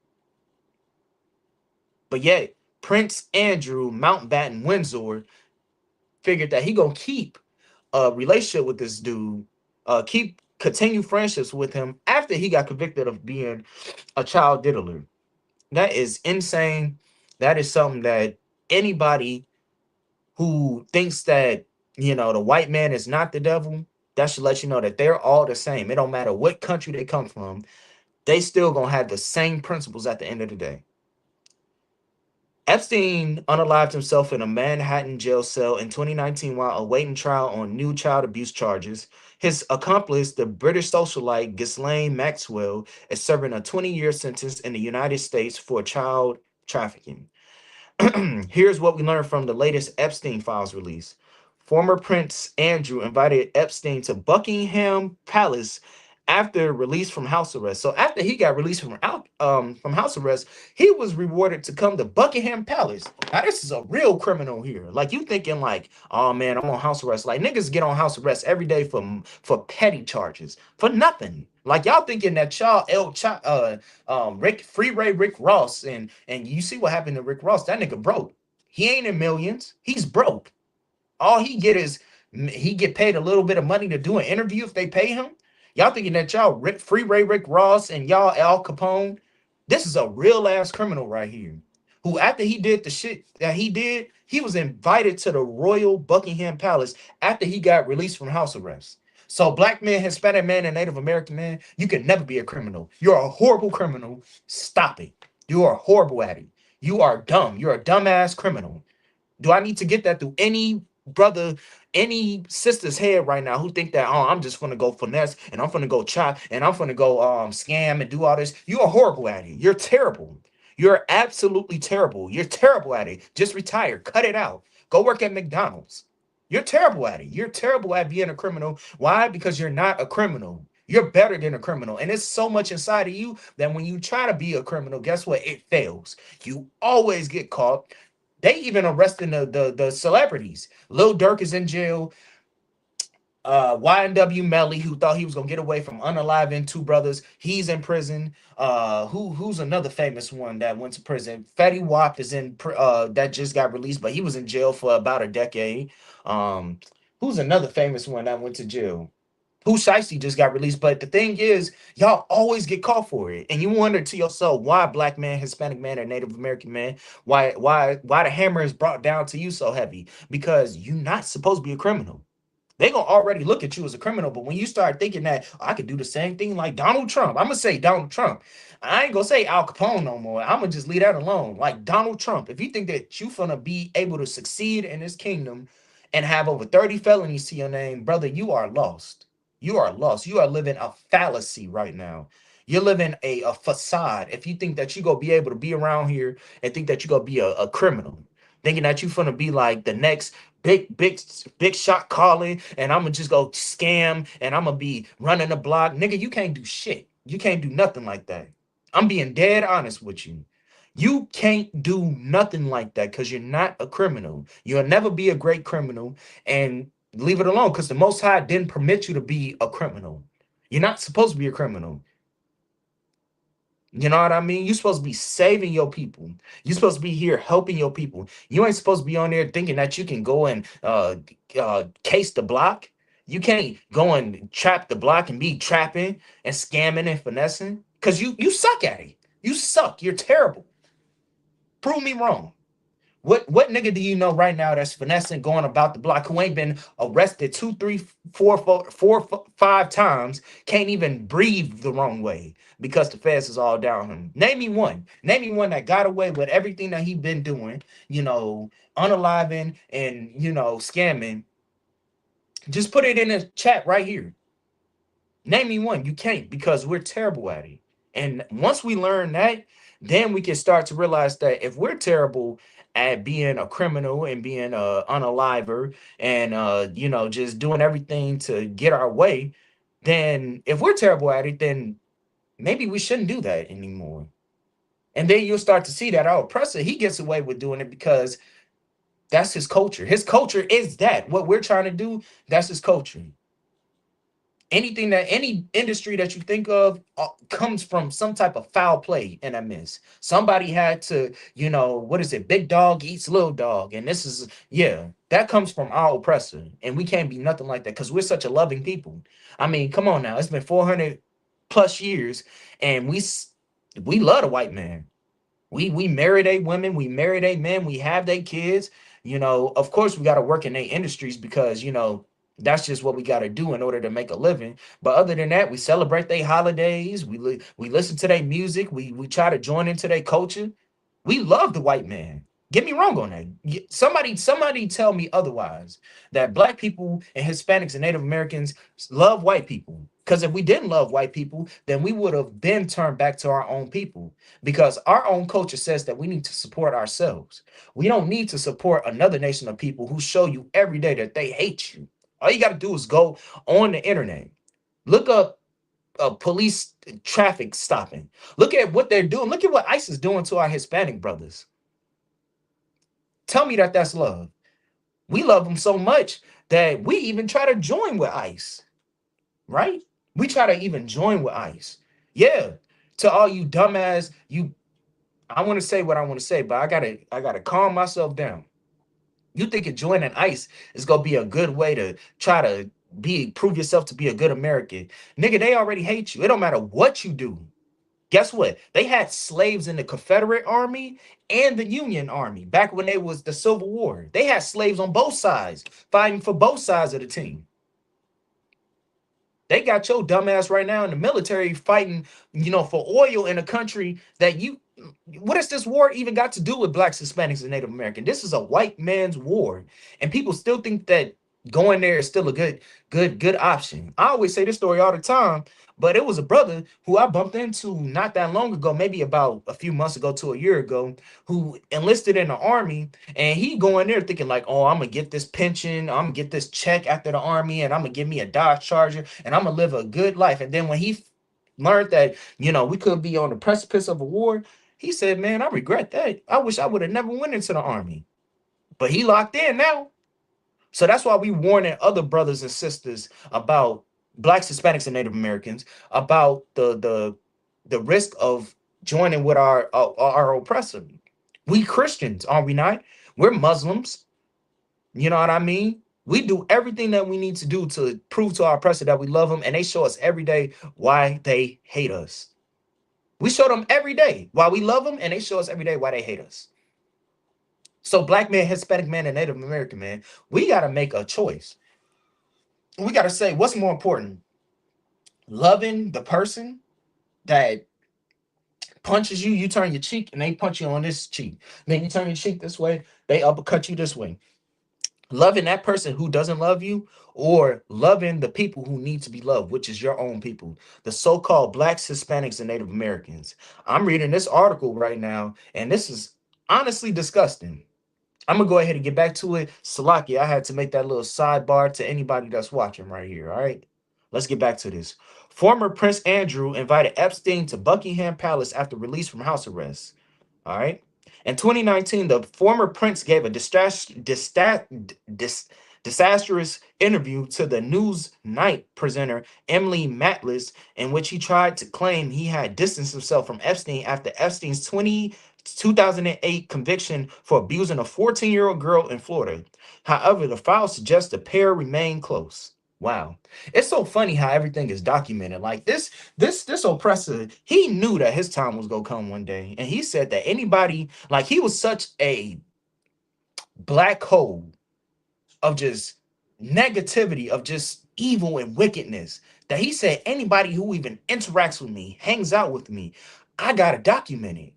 But yet, Prince Andrew Mountbatten Windsor figured that he gonna keep a relationship with this dude, continue friendships with him after he got convicted of being a child diddler. That is insane. That is something that anybody who thinks that, the white man is not the devil, that should let you know that they're all the same. It don't matter what country they come from. They still gonna have the same principles at the end of the day. Epstein unalived himself in a Manhattan jail cell in 2019 while awaiting trial on new child abuse charges. His accomplice, the British socialite Ghislaine Maxwell, is serving a 20-year sentence in the United States for child trafficking. Here's what we learned from the latest Epstein files release. Former Prince Andrew invited Epstein to Buckingham Palace after release from house arrest. So after he got released from house arrest, he was rewarded to come to Buckingham Palace. Now this is a real criminal here. Like you thinking like, oh man, I'm on house arrest. Like niggas get on house arrest every day for petty charges for nothing. Like y'all thinking that y'all Rick Ross and you see what happened to Rick Ross. That nigga broke. He ain't in millions. He's broke. All he get is he get paid a little bit of money to do an interview if they pay him. Y'all thinking that y'all Rick Ross and y'all Al Capone. This is a real ass criminal right here. Who after he did the shit that he did, he was invited to the Royal Buckingham Palace after he got released from house arrest. So black man, Hispanic man, and Native American man, you can never be a criminal. You're a horrible criminal. Stop it. You are horrible at it. You are dumb. You're a dumbass criminal. Do I need to get that through any brother, any sister's head right now who think that, oh, I'm just gonna go finesse and I'm gonna go chop and I'm gonna go scam and do all this? You are horrible at it. You're terrible. You're absolutely terrible. You're terrible at it. Just retire. Cut it out. Go work at McDonald's. You're terrible at it. You're terrible at being a criminal. Why? Because you're not a criminal. You're better than a criminal. And it's so much inside of you that when you try to be a criminal, guess what? It fails. You always get caught. They even arresting the celebrities. Lil Durk is in jail. YNW Melly, who thought he was gonna get away from unaliving two brothers, he's in prison. Who's another famous one that went to prison? Fetty Wap is that just got released, but he was in jail for about a decade. Who's another famous one that went to jail? Who Shiesty just got released. But the thing is, y'all always get caught for it. And you wonder to yourself, why black man, Hispanic man, or Native American man, why the hammer is brought down to you so heavy? Because you're not supposed to be a criminal. They gonna already look at you as a criminal. But when you start thinking that, oh, I could do the same thing like Donald Trump, I'm gonna say Donald Trump. I ain't gonna say Al Capone no more. I'm gonna just leave that alone. Like Donald Trump, if you think that you gonna be able to succeed in this kingdom and have over 30 felonies to your name, brother, you are lost. You are lost. You are living a fallacy right now. You're living a facade. If you think that you're gonna be able to be around here and think that you're gonna be a criminal, thinking that you're gonna be like the next big shot calling, and I'm gonna just go scam and I'm gonna be running the block. Nigga, you can't do shit. You can't do nothing like that. I'm being dead honest with you. You can't do nothing like that because you're not a criminal. You'll never be a great criminal, and leave it alone because the Most High didn't permit you to be a criminal. You're not supposed to be a criminal. You know what I mean? You're supposed to be saving your people. You're supposed to be here helping your people. You ain't supposed to be on there thinking that you can go and case the block. You can't go and trap the block and be trapping and scamming and finessing because you suck at it. You suck. You're terrible. Prove me wrong. What nigga do you know right now that's finessing going about the block who ain't been arrested 2, 3, 4, 5 times, can't even breathe the wrong way because the feds is all down him? Name me one. Name me one that got away with everything that he been doing, unaliving and scamming. Just put it in the chat right here. Name me one. You can't because we're terrible at it. And once we learn that, then we can start to realize that if we're terrible at being a criminal and being a unaliver and just doing everything to get our way, then if we're terrible at it, then maybe we shouldn't do that anymore. And then you'll start to see that our oppressor, he gets away with doing it because that's his culture. His culture is that. What we're trying to do, that's his culture. Anything that any industry that you think of comes from some type of foul play in a miss. Somebody had to, what is it? Big dog eats little dog. And this is, that comes from our oppressor. And we can't be nothing like that because we're such a loving people. I mean, come on now. It's been 400 plus years and we love the white man. We marry their women, we marry their men, we have their kids. Of course we got to work in their industries because, that's just what we got to do in order to make a living. But other than that, we celebrate their holidays. We listen to their music. We try to join into their culture. We love the white man. Get me wrong on that. Somebody tell me otherwise, that black people and Hispanics and Native Americans love white people. Because if we didn't love white people, then we would have then turned back to our own people. Because our own culture says that we need to support ourselves. We don't need to support another nation of people who show you every day that they hate you. All you got to do is go on the internet, look up police traffic stopping. Look at what they're doing. Look at what ICE is doing to our Hispanic brothers. Tell me that that's love. We love them so much that we even try to join with ICE, right? We try to even join with ICE. Yeah. To all you dumbass, I want to say what I want to say, but I gotta calm myself down. You thinking joining ICE is gonna be a good way to try to prove yourself to be a good American. Nigga, they already hate you. It don't matter what you do. Guess what? They had slaves in the Confederate Army and the Union Army back when they was the Civil War. They had slaves on both sides, fighting for both sides of the team. They got your dumbass right now in the military fighting, for oil in a country that what has this war even got to do with blacks, Hispanics, and Native American? This is a white man's war. And people still think that going there is still a good option. I always say this story all the time, but it was a brother who I bumped into not that long ago, maybe about a few months ago to a year ago, who enlisted in the army, and he going there thinking like, oh, I'm gonna get this pension, I'm gonna get this check after the army, and I'm gonna give me a Dodge Charger, and I'm gonna live a good life. And then when he learned that, we could be on the precipice of a war, he said, man, I regret that. I wish I would have never went into the army. But he locked in now. So that's why we warning other brothers and sisters about blacks, Hispanics, and Native Americans about the risk of joining with our oppressor. We Christians, are we not? We're Muslims. You know what I mean? We do everything that we need to do to prove to our oppressor that we love them, and they show us every day why they hate us. We show them every day why we love them, and they show us every day why they hate us. So black man, Hispanic man, and Native American man, we got to make a choice. We got to say what's more important: loving the person that punches you, you turn your cheek, and they punch you on this cheek. Then you turn your cheek this way, they uppercut you this way. Loving that person who doesn't love you, or loving the people who need to be loved, which is your own people, the so-called blacks, Hispanics, and Native Americans. I'm reading this article right now, and this is honestly disgusting. I'm gonna go ahead and get back to it. Salaki, I had to make that little sidebar to anybody that's watching right here. All right, let's get back to this. Former Prince Andrew invited Epstein to Buckingham Palace after release from house arrest. All right. In 2019, the former prince gave a disastrous interview to the Newsnight presenter Emily Matlis, in which he tried to claim he had distanced himself from Epstein after Epstein's 2008 conviction for abusing a 14-year-old girl in Florida. However, the file suggests the pair remain close. Wow. It's so funny how everything is documented. Like this oppressor, he knew that his time was gonna come one day. And he said that anybody, like he was such a black hole of just negativity, of just evil and wickedness, that he said anybody who even interacts with me, hangs out with me, I gotta document it.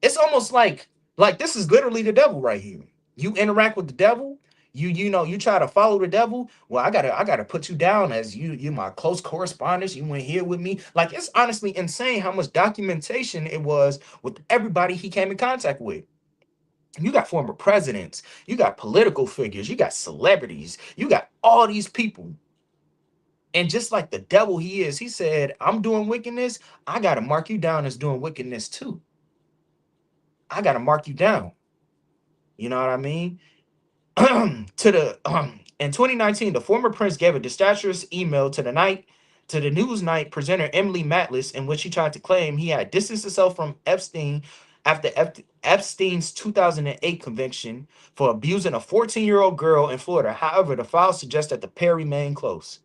It's almost like this is literally the devil right here. You interact with the devil, you try to follow the devil. Well, I gotta put you down as you my close correspondence. You went here with me. Like, it's honestly insane how much documentation it was with everybody he came in contact with. You got former presidents, you got political figures, you got celebrities, you got all these people. And just like the devil he is, he said, I'm doing wickedness, I gotta mark you down as doing wickedness too. I gotta mark you down. You know what I mean? In 2019, the former prince gave a disastrous email to the Newsnight presenter Emily Matlis, in which he tried to claim he had distanced himself from Epstein after Epstein's 2008 conviction for abusing a 14-year-old girl in Florida. However, the file suggests that the pair remain close.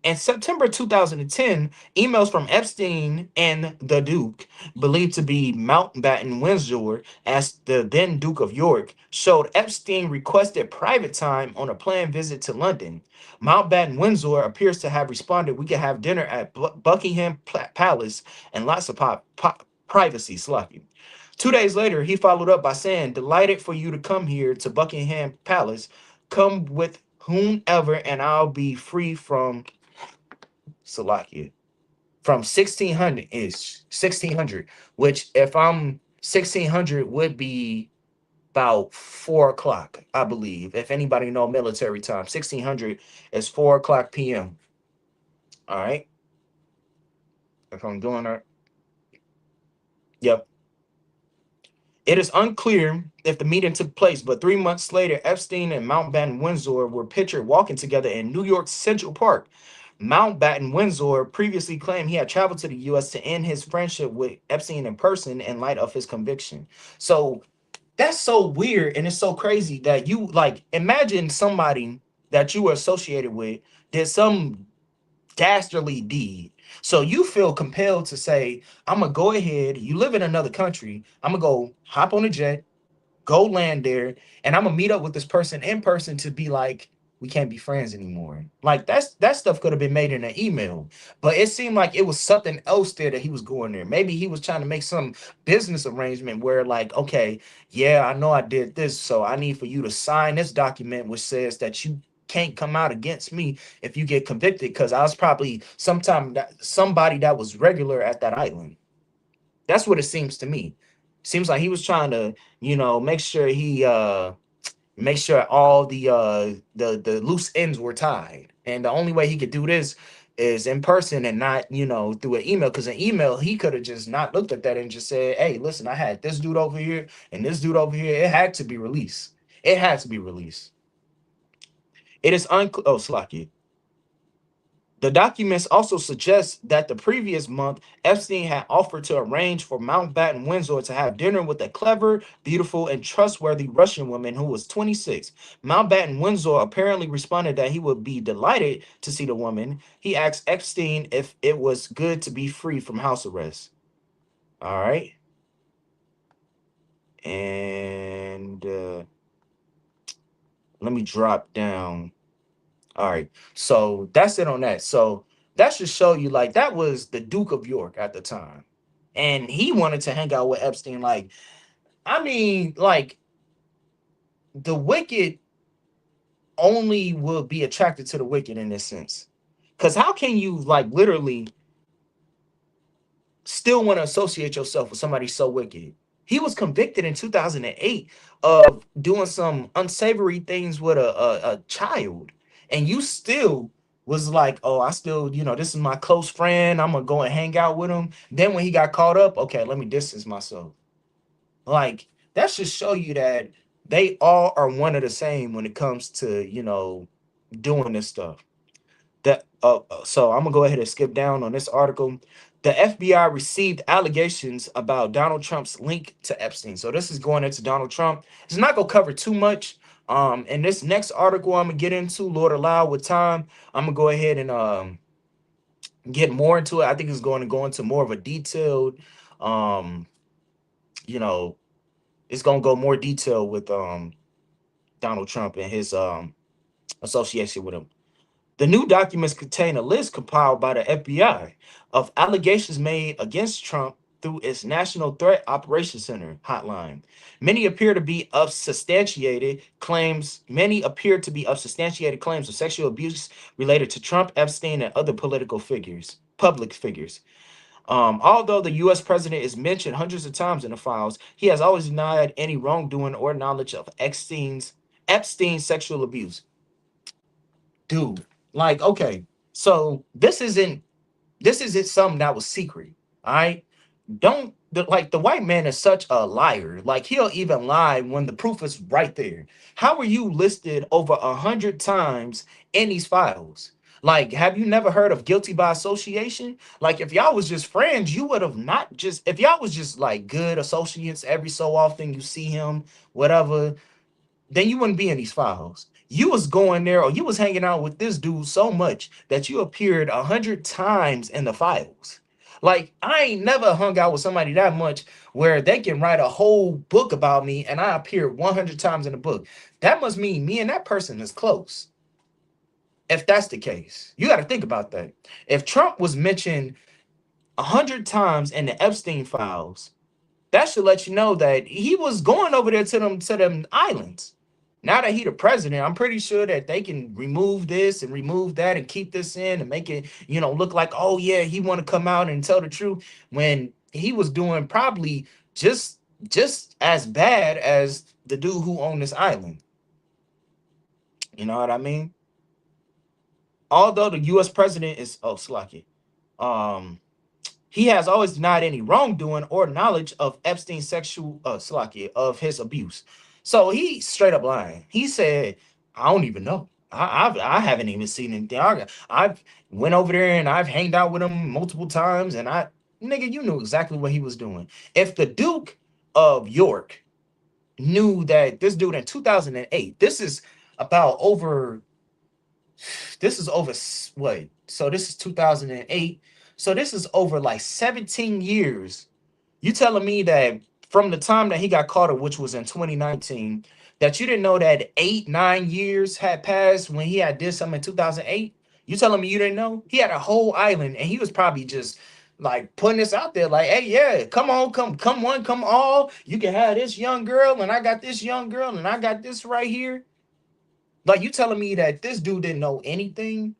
In September 2010, emails from Epstein and the Duke, believed to be Mountbatten Windsor as the then Duke of York, showed Epstein requested private time on a planned visit to London. Mountbatten Windsor appears to have responded, we can have dinner at Buckingham Palace and lots of privacy, Slucky. 2 days later, he followed up by saying, delighted for you to come here to Buckingham Palace. Come with whomever, and I'll be free from Salakia. From 1600 is 1600, which if I'm 1600 would be about 4 o'clock, I believe. If anybody know military time, 1600 is 4 o'clock p.m. All right. If I'm doing it, yep. It is unclear if the meeting took place, but 3 months later, Epstein and Mountbatten Windsor were pictured walking together in New York's Central Park. Mountbatten Windsor previously claimed he had traveled to the U.S. to end his friendship with Epstein in person in light of his conviction. So that's so weird, and it's so crazy that you like imagine somebody that you were associated with did some dastardly deed. So you feel compelled to say, I'm gonna go ahead, you live in another country, I'm gonna go hop on a jet, go land there, and I'm gonna meet up with this person in person to be like, we can't be friends anymore. Like that stuff could have been made in an email, but it seemed like it was something else there that he was going there. Maybe he was trying to make some business arrangement where, like, okay, yeah, I know I did this, so I need for you to sign this document which says that you can't come out against me if you get convicted, because I was probably sometime that somebody that was regular at that island. That's what it seems to me. Seems like he was trying to, make sure he make sure all the loose ends were tied. And the only way he could do this is in person and not, through an email. Because an email, he could have just not looked at that and just said, hey, listen, I had this dude over here and this dude over here. It had to be released. It had to be released. It is unclear. Oh, Slocky. The documents also suggest that the previous month, Epstein had offered to arrange for Mountbatten Windsor to have dinner with a clever, beautiful, and trustworthy Russian woman who was 26. Mountbatten Windsor apparently responded that he would be delighted to see the woman. He asked Epstein if it was good to be free from house arrest. All right. And let me drop down. All right. So that's it on that. So that should show you, like, that was the Duke of York at the time. And he wanted to hang out with Epstein. Like, I mean, like, the wicked only will be attracted to the wicked in this sense. Because how can you, like, literally still want to associate yourself with somebody so wicked? He was convicted in 2008 of doing some unsavory things with a child, and you still was like, oh, I still, this is my close friend, I'm gonna go and hang out with him. Then when he got caught up, okay, let me distance myself. Like, that should show you that they all are one of the same when it comes to, doing this stuff. That so I'm gonna go ahead and skip down on this article. The FBI received allegations about Donald Trump's link to Epstein. So this is going into Donald Trump. It's not gonna cover too much. In this next article I'm gonna get into, Lord allow with time, I'm gonna go ahead and get more into it. I think it's going to go into more of a detailed, um, you know, it's gonna go more detail with Donald Trump and his association with him. The new documents contain a list compiled by the FBI of allegations made against Trump through its National Threat Operations Center hotline. Many appear to be of substantiated claims of sexual abuse related to Trump, Epstein, and other public figures. Although the U.S. president is mentioned hundreds of times in the files, he has always denied any wrongdoing or knowledge of Epstein's sexual abuse. Dude, like, okay, so this isn't something that was secret. All right, don't like, the white man is such a liar. Like, he'll even lie when the proof is right there. How are you listed over 100 times in these files? Like, have you never heard of guilty by association? Like, if y'all was just friends, you would have not just, if y'all was just like good associates, every so often you see him, whatever, then you wouldn't be in these files. You was going there, or you was hanging out with this dude so much that you appeared 100 times in the files. Like, I ain't never hung out with somebody that much where they can write a whole book about me and I appear 100 times in the book. That must mean me and that person is close. If that's the case, you got to think about that. If Trump was mentioned 100 times in the Epstein files, that should let you know that he was going over there to them islands. Now that he the president, I'm pretty sure that they can remove this and remove that and keep this in and make it, look like, oh yeah, he want to come out and tell the truth, when he was doing probably just as bad as the dude who owned this island. You know what I mean? Although the U.S. president is, oh, Slacky. Um, He has always denied any wrongdoing or knowledge of Epstein's sexual of his abuse. So he straight up lying. He said, "I don't even know. I haven't even seen anything. I've went over there and I've hanged out with him multiple times, and nigga, you knew exactly what he was doing. If the Duke of York knew that this dude in 2008, about over this is over what? So this is 2008. So this is over like 17 years. You telling me that from the time that he got caught up, which was in 2019, that you didn't know that 8, 9 years had passed when he had did something in 2008? You telling me you didn't know? He had a whole island and he was probably just like putting this out there like, hey, yeah, come on, come one, come all. You can have this young girl, and I got this young girl, and I got this right here. Like, you telling me that this dude didn't know anything?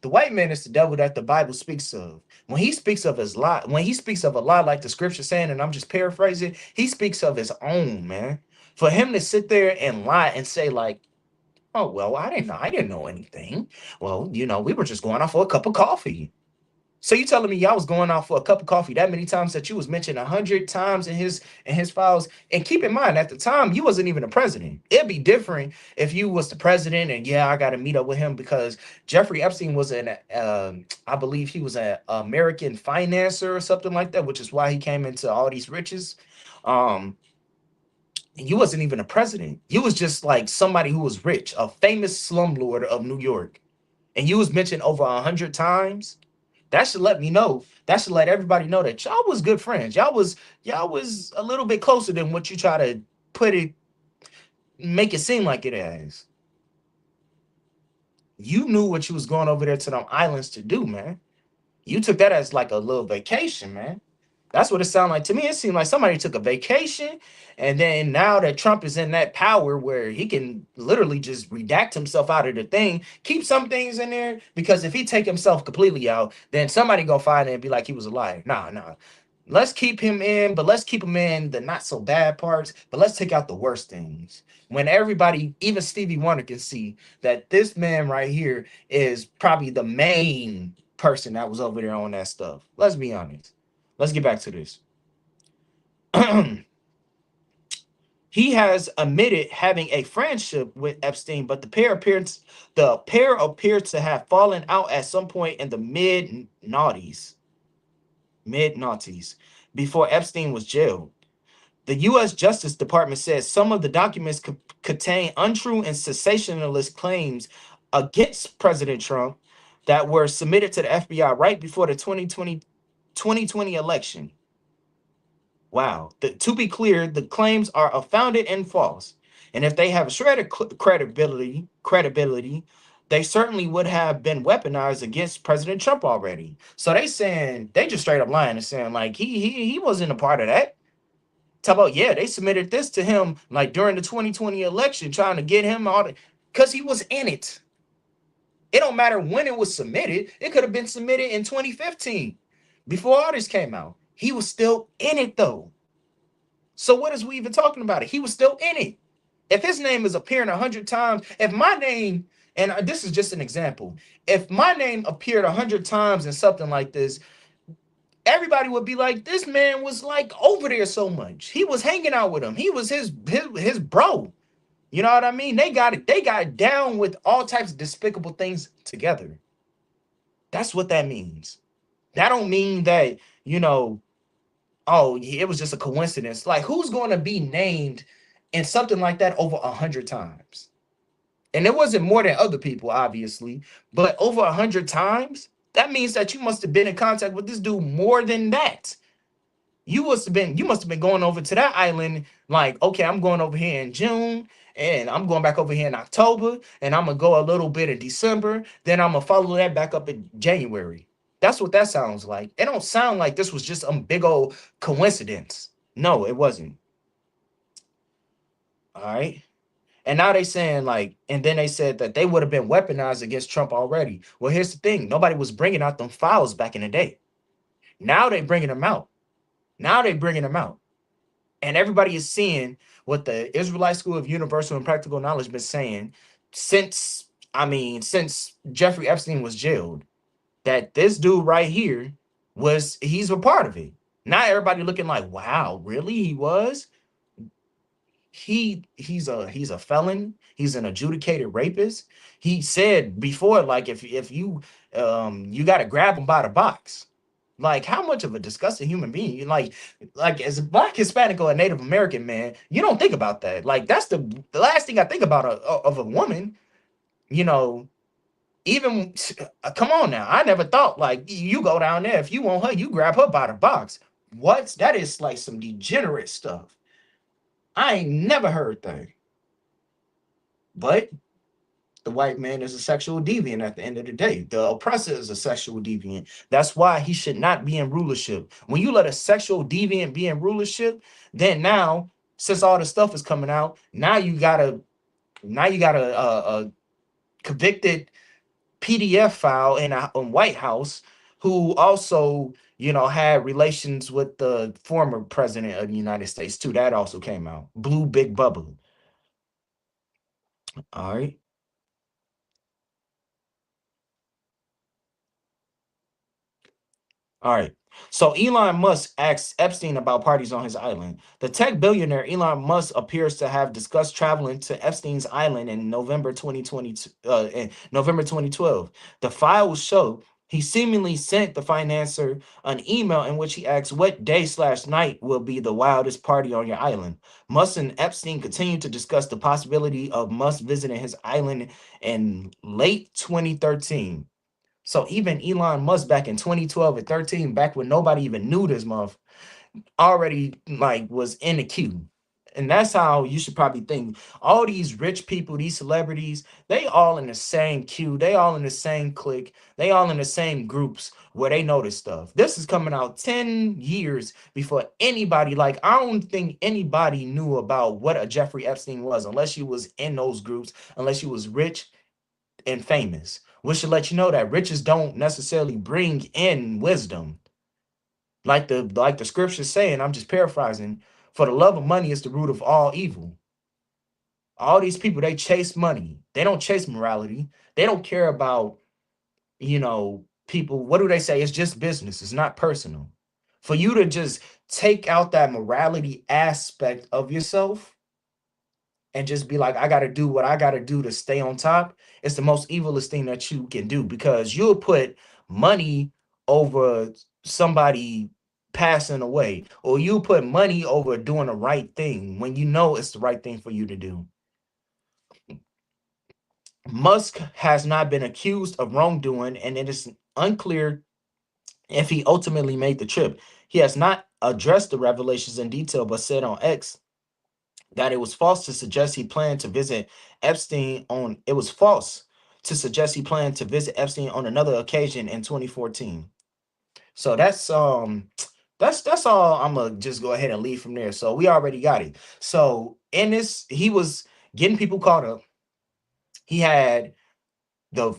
The white man is the devil that the Bible speaks of. When he speaks of his lie, when he speaks of a lie, like the scripture saying, and I'm just paraphrasing, he speaks of his own, man. For him to sit there and lie and say, like, oh, well, I didn't know anything. Well, we were just going out for a cup of coffee. So you telling me y'all was going out for a cup of coffee that many times that you was mentioned 100 times in his files? And keep in mind, at the time, you wasn't even a president. It'd be different if you was the president, and yeah, I got to meet up with him because Jeffrey Epstein was I believe he was an American financier or something like that, which is why he came into all these riches. Um, and you wasn't even a president. You was just like somebody who was rich, a famous slumlord of New York, and you was mentioned over 100 times. That should let me know. That should let everybody know that y'all was good friends. Y'all was a little bit closer than what you try to put it, make it seem like it is. You knew what you was going over there to them islands to do, man. You took that as like a little vacation, man. That's what it sounded like to me. It seemed like somebody took a vacation, and then now that Trump is in that power where he can literally just redact himself out of the thing, keep some things in there, because if he take himself completely out, then somebody gonna find it and be like he was a liar. Nah, nah. Let's keep him in, but let's keep him in the not so bad parts, but let's take out the worst things. When everybody, even Stevie Wonder, can see that this man right here is probably the main person that was over there on that stuff. Let's be honest. Let's get back to this. He has admitted having a friendship with Epstein, but the pair appears to have fallen out at some point in the mid noughties, before Epstein was jailed. The U.S. Justice Department says some of the documents contain untrue and sensationalist claims against President Trump that were submitted to the FBI right before the 2020 election. Wow. To be clear, the claims are unfounded and false. And if they have a shred of credibility, they certainly would have been weaponized against President Trump already. So they just straight up lying and saying like he wasn't a part of that. Talk about, yeah, they submitted this to him like during the 2020 election, trying to get him all because he was in it. It don't matter when it was submitted. It could have been submitted in 2015 before all this came out. He was still in it though. So what is we even talking about it? He was still in it. If his name is appearing 100 times, if my name, and this is just an example, if my name appeared 100 times in something like this, everybody would be like, this man was like over there so much. He was hanging out with him. He was his bro. You know what I mean? They got down with all types of despicable things together. That's what that means. That don't mean that, oh, it was just a coincidence. Like, who's going to be named in something like that over 100 times? And it wasn't more than other people, obviously, but over 100 times, that means that you must have been in contact with this dude more than that. You must have been going over to that island like, okay, I'm going over here in June, and I'm going back over here in October, and I'm gonna go a little bit in December, then I'm gonna follow that back up in January. That's what that sounds like. It don't sound like this was just a big old coincidence. No, it wasn't. All right. And now they saying like, and then they said that they would have been weaponized against Trump already. Well, here's the thing. Nobody was bringing out them files back in the day. Now they bringing them out. And everybody is seeing what the Israelite School of Universal and Practical Knowledge been saying since Jeffrey Epstein was jailed, that this dude right here was he's a part of it. Not everybody looking like, wow, really? He was? He's a felon. He's an adjudicated rapist. He said before, like, if you you got to grab him by the box. Like, how much of a disgusting human being like as a Black, Hispanic, or a Native American man, you don't think about that. Like, that's the last thing I think about of a woman. You know, even come on now, I never thought like you go down there, if you want her, you grab her by the box. What? That is like some degenerate stuff. I ain't never heard that. But the white man is a sexual deviant at the end of the day. The oppressor is a sexual deviant. That's why he should not be in rulership. When you let a sexual deviant be in rulership, then now, since all the stuff is coming out, now you got a convicted PDF file in a White House who also, had relations with the former president of the United States too. That also came out. Blue big bubble. All right. All right. So Elon Musk asks Epstein about parties on his island. The tech billionaire Elon Musk appears to have discussed traveling to Epstein's island in November 2022, in November 2012. The files show he seemingly sent the financier an email in which he asks what day/night will be the wildest party on your island. Musk and Epstein continued to discuss the possibility of Musk visiting his island in late 2013. So even Elon Musk back in 2012 and 13, back when nobody even knew this month, already like was in the queue. And that's how you should probably think. All these rich people, these celebrities, they all in the same queue. They all in the same clique. They all in the same groups where they know this stuff. This is coming out 10 years before anybody, like, I don't think anybody knew about what a Jeffrey Epstein was unless you was in those groups, unless you was rich and famous, which should let you know that riches don't necessarily bring in wisdom. Like the scriptures saying, I'm just paraphrasing, for the love of money is the root of all evil. All these people, they chase money. They don't chase morality. They don't care about, people. What do they say? It's just business. It's not personal. For you to just take out that morality aspect of yourself and just be like, I got to do what I got to do to stay on top, it's the most evilest thing that you can do, because you'll put money over somebody passing away, or you put money over doing the right thing when you know it's the right thing for you to do. Musk has not been accused of wrongdoing, and it is unclear if he ultimately made the trip. He has not addressed the revelations in detail, but said on X that it was false to suggest he planned to visit Epstein on it was false to suggest he planned to visit Epstein on another occasion in 2014. So that's all. I'm gonna just go ahead and leave from there. So we already got it. So in this, he was getting people caught up. He had the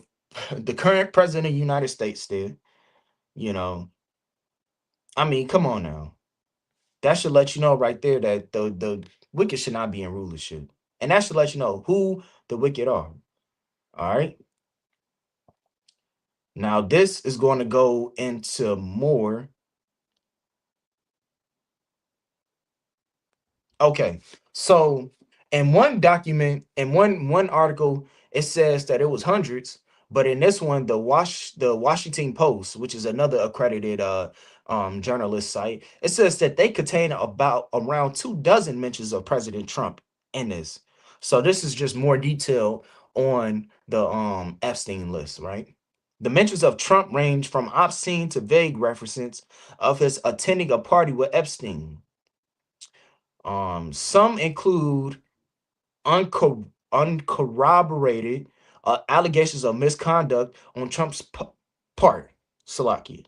the current president of the United States there, you know. I mean, come on now. That should let you know right there that the wicked should not be in rulership. And that should let you know who the wicked are. All right. Now, this is going to go into more. Okay. So, in one document, in one article, it says that it was hundreds, but in this one, the Washington Post, which is another accredited journalist site, it says that they contain about around 24 mentions of President Trump in this. So this is just more detail on the Epstein list, right? The mentions of Trump range from obscene to vague references of his attending a party with Epstein. Some include uncorroborated allegations of misconduct on Trump's part. Salakia.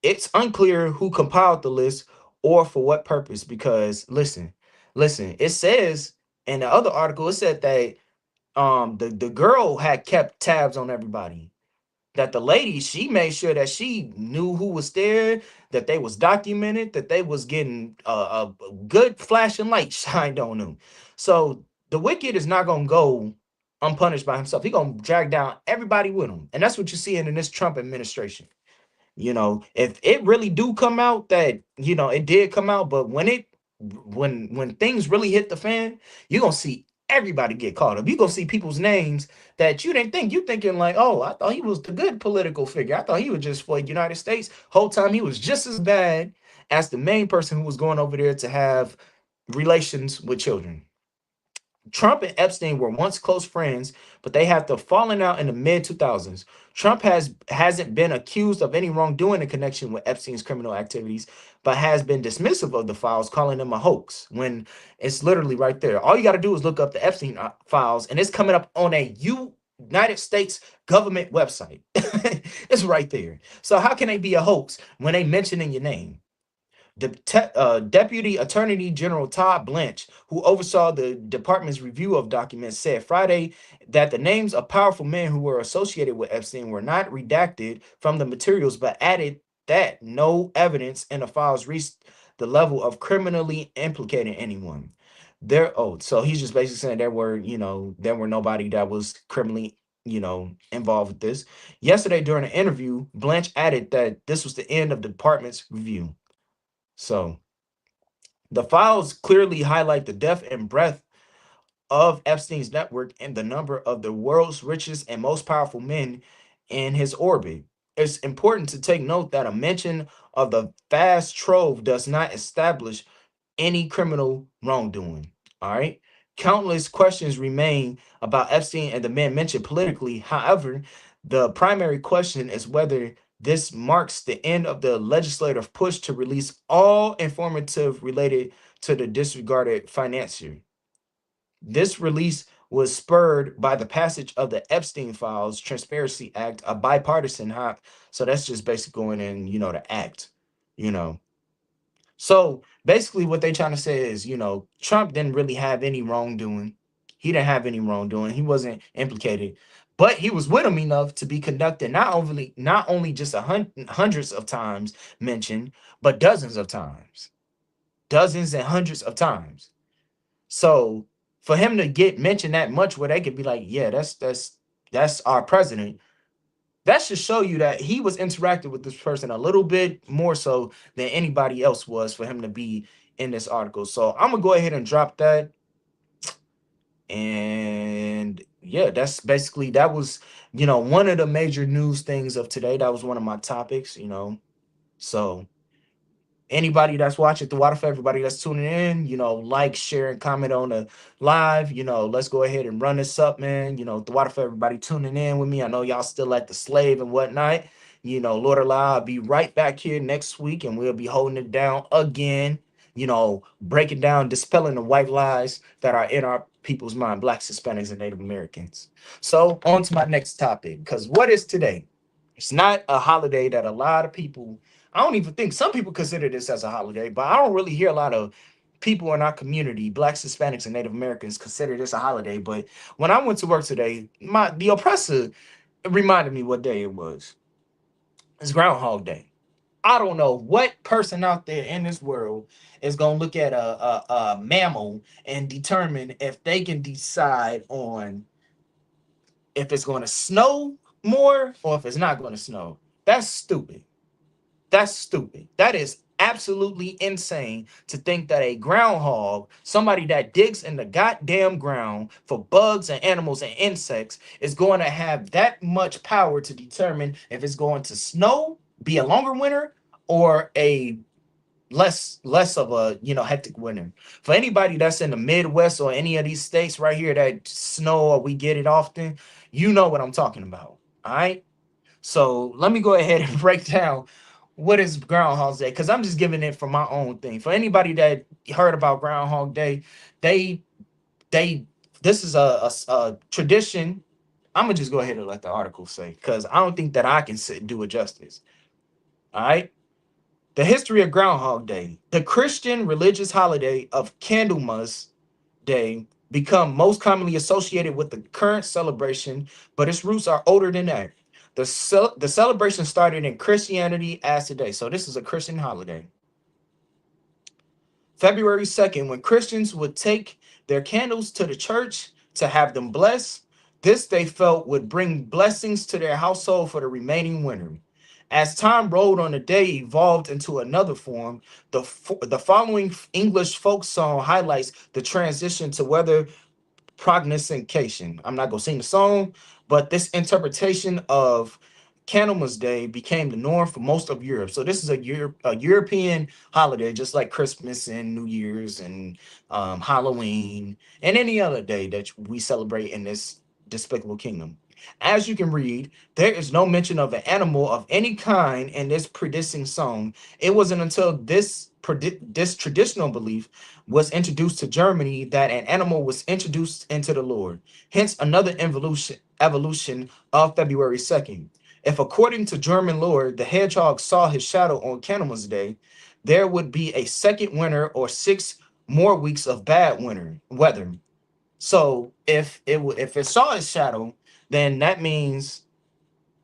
It's unclear who compiled the list or for what purpose, because listen, it says in the other article, it said that the girl had kept tabs on everybody. That the lady, she made sure that she knew who was there, that they was documented, that they was getting a good flashing light shined on them. So the wicked is not gonna go unpunished by himself. He gonna drag down everybody with him, and that's what you're seeing in this Trump administration. If it really do come out that, it did come out, but when things really hit the fan, you're gonna see everybody get caught up. You gonna see people's names that you didn't think. You thinking like, oh, I thought he was the good political figure. I thought he was just for the United States. Whole time he was just as bad as the main person who was going over there to have relations with children. Trump and Epstein were once close friends, but they have to fallen out in the mid 2000s. Trump hasn't been accused of any wrongdoing in connection with Epstein's criminal activities, but has been dismissive of the files, calling them a hoax. When it's literally right there, all you got to do is look up the Epstein files, and it's coming up on a United States government website. It's right there. So how can they be a hoax when they mentioning your name? Deputy Attorney General Todd Blanche, who oversaw the department's review of documents, said Friday that the names of powerful men who were associated with Epstein were not redacted from the materials, but added that no evidence in the files reached the level of criminally implicating anyone. So he's just basically saying there were nobody that was criminally, involved with this. Yesterday during an interview, Blanche added that this was the end of the department's review. So the files clearly highlight the depth and breadth of Epstein's network and the number of the world's richest and most powerful men in his orbit. It's important to take note that a mention of the vast trove does not establish any criminal wrongdoing. All right. Countless questions remain about Epstein and the men mentioned politically. However, the primary question is whether this marks the end of the legislative push to release all informative related to the disregarded financier. This release was spurred by the passage of the Epstein Files Transparency Act, a bipartisan hop. So that's just basically going in, the act, you know. So basically, what they trying to say is, Trump didn't really have any wrongdoing. He didn't have any wrongdoing. He wasn't implicated, but he was with him enough to be conducted not only just hundreds of times mentioned, but dozens of times, dozens and hundreds of times. So for him to get mentioned that much, where they could be like, yeah, that's our president, that should show you that he was interacting with this person a little bit more so than anybody else was for him to be in this article. So I'm gonna go ahead and drop that. And yeah, that was, one of the major news things of today. That was one of my topics. So anybody that's watching the water, for everybody that's tuning in, like, share, and comment on the live. Let's go ahead and run this up, man. The water, for everybody tuning in with me. I know y'all still at the slave and whatnot. Lord allow, I'll be right back here next week, and we'll be holding it down again. Breaking down, dispelling the white lies that are in our people's mind, Blacks, Hispanics, and Native Americans. So on to my next topic, because what is today? It's not a holiday that a lot of people, I don't even think, some people consider this as a holiday, but I don't really hear a lot of people in our community, Blacks, Hispanics, and Native Americans, consider this a holiday. But when I went to work today, the oppressor reminded me what day it was. It's Groundhog Day. I don't know what person out there in this world is going to look at a mammal and determine if they can decide on if it's going to snow more or if it's not going to snow. That's stupid. That's stupid. That is absolutely insane to think that a groundhog, somebody that digs in the goddamn ground for bugs and animals and insects, is going to have that much power to determine if it's going to snow, be a longer winter, or a less of a hectic winter. For anybody that's in the Midwest or any of these states right here that snow or we get it often, you know what I'm talking about. All right. So let me go ahead and break down what is Groundhog Day, because I'm just giving it for my own thing. For anybody that heard about Groundhog Day, they this is a tradition. I'm gonna just go ahead and let the article say, because I don't think that I can do it justice. All right. The history of Groundhog Day, the Christian religious holiday of Candlemas Day, become most commonly associated with the current celebration, but its roots are older than that. The celebration started in Christianity as today. So this is a Christian holiday. February 2nd, when Christians would take their candles to the church to have them blessed, this they felt would bring blessings to their household for the remaining winter. As time rolled on, the day evolved into another form. The following English folk song highlights the transition to weather prognostication. I'm not gonna sing the song, but this interpretation of Candlemas Day became the norm for most of Europe. So this is a European holiday, just like Christmas and New Year's and Halloween and any other day that we celebrate in this despicable kingdom. As you can read, there is no mention of an animal of any kind in this predicting song. It wasn't until this traditional belief was introduced to Germany that an animal was introduced into the Lord. Hence, another evolution of February 2nd. If, according to German lore, the hedgehog saw his shadow on Candlemas Day, there would be a second winter or 6 more weeks of bad winter weather. So, if it saw his shadow, then that means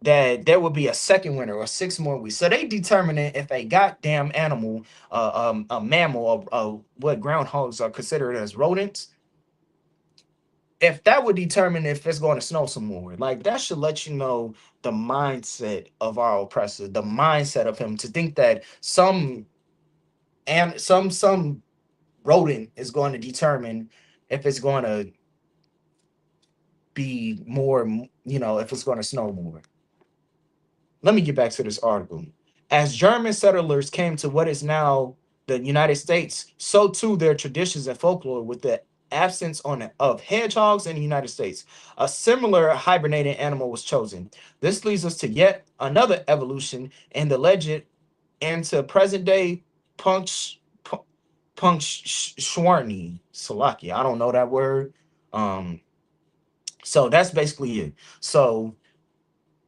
that there would be a second winter or 6 more weeks. So they determining if a goddamn animal, a mammal, what groundhogs are considered as rodents, if that would determine if it's going to snow some more. Like that should let you know the mindset of our oppressor, the mindset of him to think that some rodent is going to determine if it's going to be more, if it's going to snow more. Let me get back to this article. As German settlers came to what is now the United States, so too their traditions and folklore with the absence of hedgehogs in the United States. A similar hibernating animal was chosen. This leads us to yet another evolution in the legend into present day punctuarity. Salakia. I don't know that word. So that's basically it. So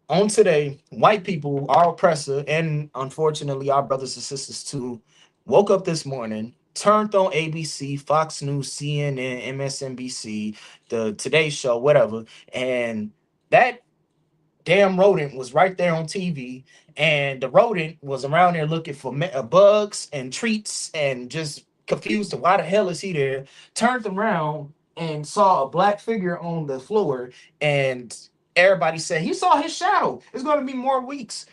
on today, white people, our oppressor, and unfortunately our brothers and sisters too, woke up this morning, turned on ABC, Fox News, CNN, MSNBC, the Today Show, whatever, and that damn rodent was right there on TV, and the rodent was around there looking for bugs and treats and just confused to why the hell is he there. Turned around and saw a black figure on the floor, and everybody said he saw his shadow. It's going to be more weeks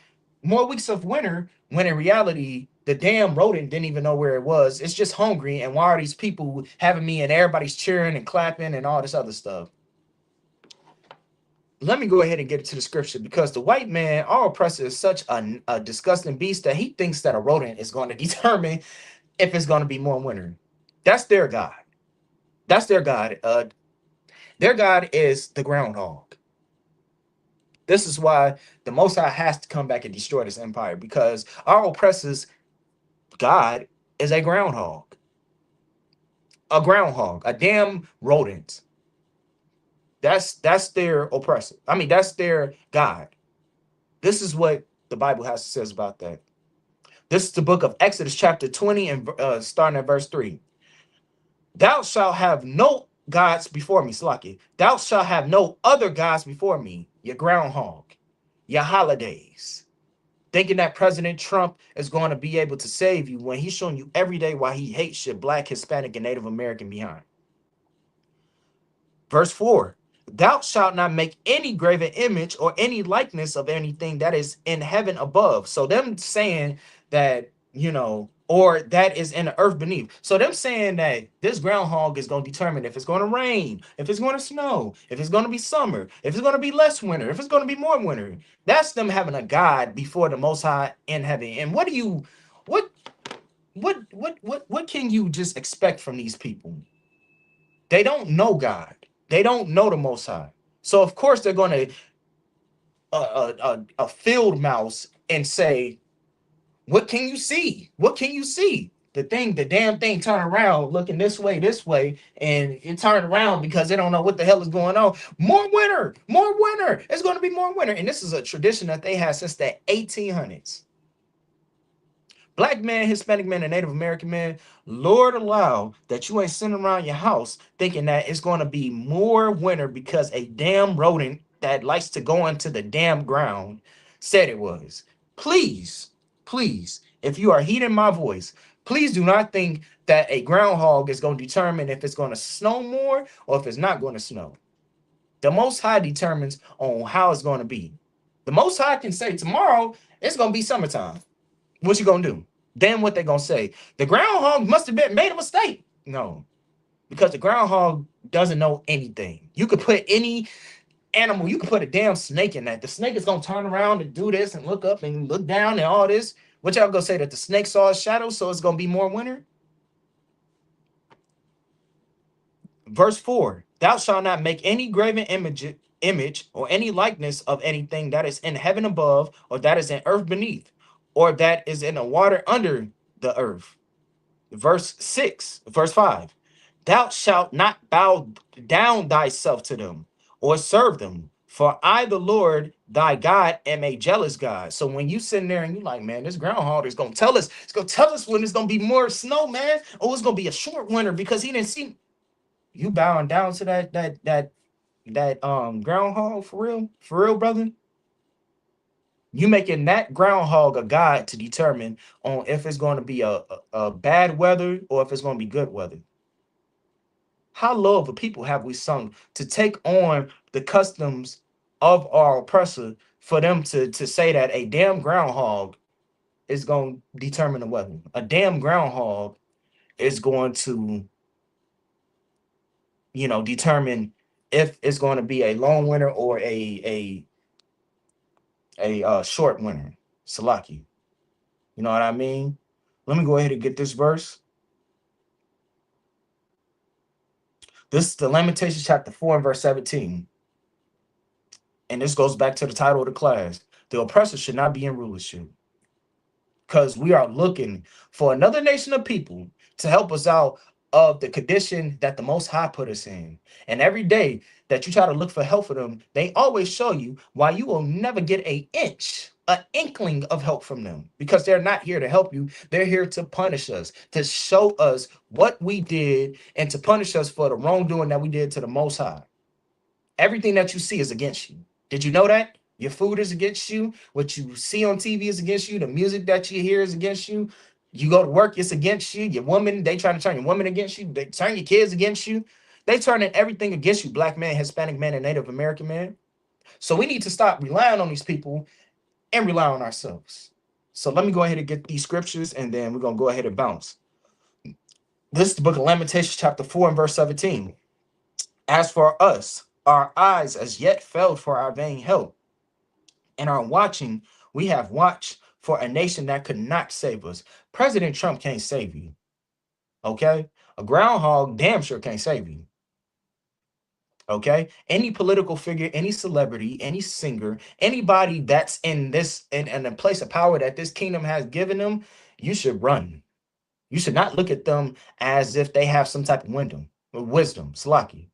of winter. When in reality, the damn rodent didn't even know where it was. It's just hungry, and why are these people having me and everybody's cheering and clapping and all this other stuff? Let me go ahead and get into the scripture because the white man, our oppressor, is such a disgusting beast that he thinks that a rodent is going to determine if it's going to be more winter. That's their God. That's their God. Their God is the groundhog. This is why the Most High has to come back and destroy this empire because our oppressor's God is a groundhog. A groundhog, a damn rodent. That's their oppressor. I mean, that's their God. This is what the Bible has to says about that. This is the book of Exodus, chapter 20, and starting at verse 3. Thou shalt have no gods before me, Slaki. Thou shalt have no other gods before me, your groundhog, your holidays. Thinking that President Trump is going to be able to save you when he's showing you every day why he hates your Black, Hispanic, and Native American behind. Verse 4. Thou shalt not make any graven image or any likeness of anything that is in heaven above. So them saying that, or that is in the earth beneath. So them saying that this groundhog is going to determine if it's going to rain, if it's going to snow, if it's going to be summer, if it's going to be less winter, if it's going to be more winter. That's them having a God before the Most High in heaven. And what can you just expect from these people? They don't know God. They don't know the Most High. So, of course, they're going to a field mouse and say, what can you see? What can you see? The damn thing turn around looking this way, and it turned around because they don't know what the hell is going on. More winter. It's going to be more winter. And this is a tradition that they had since the 1800s. Black man, Hispanic man, and Native American man, Lord allow that you ain't sitting around your house thinking that it's going to be more winter because a damn rodent that likes to go into the damn ground said it was. Please, if you are heeding my voice, please do not think that a groundhog is going to determine if it's going to snow more or if it's not going to snow. The Most High determines on how it's going to be. The Most High can say tomorrow it's gonna be summertime. What you gonna do? Then what they gonna say? The groundhog must have been made a mistake. No, because the groundhog doesn't know anything. You could put any animal, you could put a damn snake in that. The snake is gonna turn around and do this and look up and look down and all this. What y'all gonna say that the snake saw a shadow, so it's gonna be more winter? Verse 4: Thou shalt not make any graven image or any likeness of anything that is in heaven above, or that is in earth beneath, or that is in the water under the earth. Verse 5: Thou shalt not bow down thyself to them or serve them, for I, the Lord thy God, am a jealous God. So when you sitting there and you like, man, this groundhog is gonna tell us, it's gonna tell us when it's gonna be more snow, man. Oh, it's gonna be a short winter because he didn't see you bowing down to that groundhog for real, brother. You making that groundhog a god to determine on if it's going to be a bad weather or if it's going to be good weather. How low of a people have we sunk to take on the customs of our oppressor for them to say that a damn groundhog is going to determine the weather? A damn groundhog is going to, determine if it's going to be a long winter or a short winter. Salaki. You know what I mean? Let me go ahead and get this verse. This is the Lamentations chapter 4 and verse 17. And this goes back to the title of the class. The oppressor should not be in rulership. Because we are looking for another nation of people to help us out of the condition that the Most High put us in. And every day that you try to look for help for them, they always show you why you will never get an inkling of help from them, because they're not here to help you. They're here to punish us, to show us what we did and to punish us for the wrongdoing that we did to the Most High. Everything that you see is against you. Did you know that? Your food is against you. What you see on TV is against you. The music that you hear is against you. You go to work, it's against you. Your woman, they trying to turn your woman against you. They turn your kids against you. They turning everything against you, black man, Hispanic man, and Native American man. So we need to stop relying on these people and rely on ourselves. So let me go ahead and get these scriptures, and then we're going to go ahead and bounce. This is the book of Lamentations, chapter 4 and verse 17. As for us, our eyes as yet failed for our vain help. And our watching, we have watched for a nation that could not save us. President Trump can't save you. Okay? A groundhog damn sure can't save you. Okay? Any political figure, any celebrity, any singer, anybody that's in a place of power that this kingdom has given them, you should run. You should not look at them as if they have some type of wisdom, Slaki.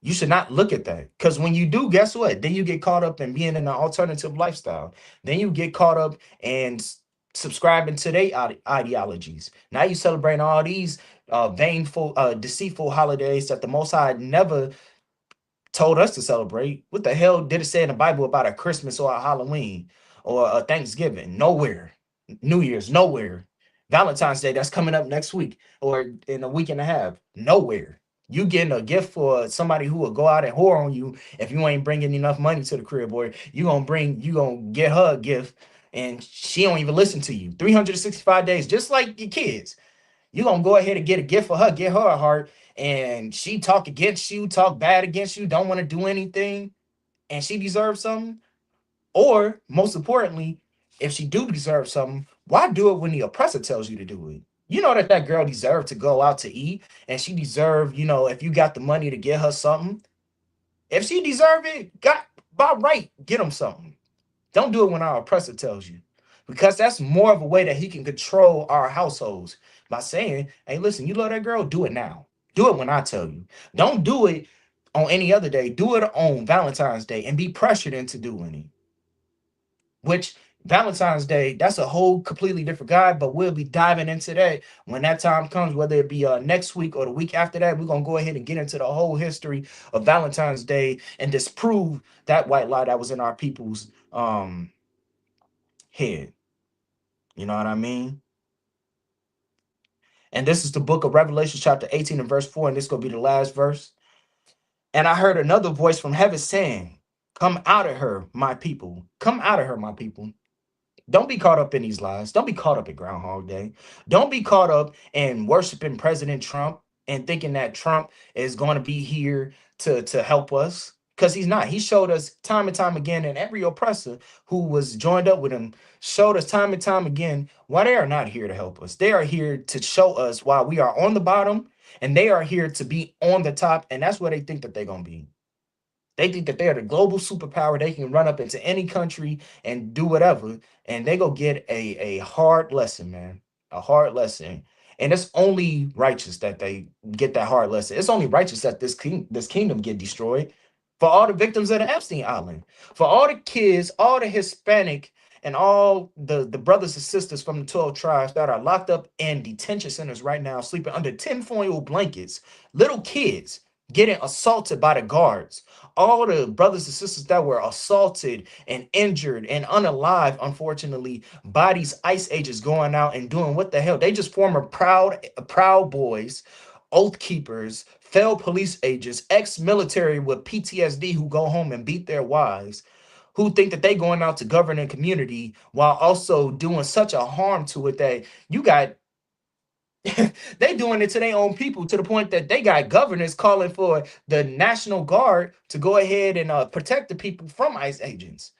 You should not look at that, because when you do, guess what? Then you get caught up in being in an alternative lifestyle. Then you get caught up and subscribing to their ideologies. Now you celebrate all these deceitful holidays that the Most High never told us to celebrate. What the hell did it say in the Bible about a Christmas or a Halloween or a Thanksgiving? Nowhere. New Year's, nowhere. Valentine's Day, that's coming up next week or in a week and a half. Nowhere. You getting a gift for somebody who will go out and whore on you if you ain't bringing enough money to the crib, or you gonna get her a gift and she don't even listen to you. 365 days, just like your kids. You gonna go ahead and get a gift for her, get her a heart, and she talk against you, talk bad against you, don't want to do anything, and she deserves something. Or most importantly, if she do deserve something, why do it when the oppressor tells you to do it? You know that girl deserved to go out to eat, and she deserved, if you got the money to get her something, if she deserved it, got by right, get him something. Don't do it when our oppressor tells you, because that's more of a way that he can control our households by saying, hey, listen, you love that girl, do it now. Do it when I tell you. Don't do it on any other day. Do it on Valentine's Day and be pressured into doing it. Which Valentine's Day, that's a whole completely different guy, but we'll be diving into that when that time comes, whether it be next week or the week after that. We're going to go ahead and get into the whole history of Valentine's Day and disprove that white lie that was in our people's head. You know what I mean? And this is the book of Revelation, chapter 18 and verse 4, and this is going to be the last verse. And I heard another voice from heaven saying, Come out of her, my people. Come out of her, my people. Don't be caught up in these lies. Don't be caught up in Groundhog Day. Don't be caught up in worshiping President Trump and thinking that Trump is going to be here to help us. Because he's not. He showed us time and time again, and every oppressor who was joined up with him showed us time and time again why they are not here to help us. They are here to show us why we are on the bottom, and they are here to be on the top, and that's where they think that they're going to be. They think that they're the global superpower. They can run up into any country and do whatever, and they go get a hard lesson, man. A hard lesson. And it's only righteous that they get that hard lesson. It's only righteous that this kingdom get destroyed for all the victims of the Epstein Island, for all the kids, all the Hispanic, and all the brothers and sisters from the 12 tribes that are locked up in detention centers right now, sleeping under tinfoil blankets, little kids getting assaulted by the guards, all the brothers and sisters that were assaulted and injured and unalive, unfortunately, by these ICE agents going out and doing what the hell. They just former proud boys, oath keepers, failed police agents, ex-military with PTSD who go home and beat their wives, who think that they going out to govern a community while also doing such a harm to it that you got they doing it to their own people, to the point that they got governors calling for the National Guard to go ahead and protect the people from ICE agents.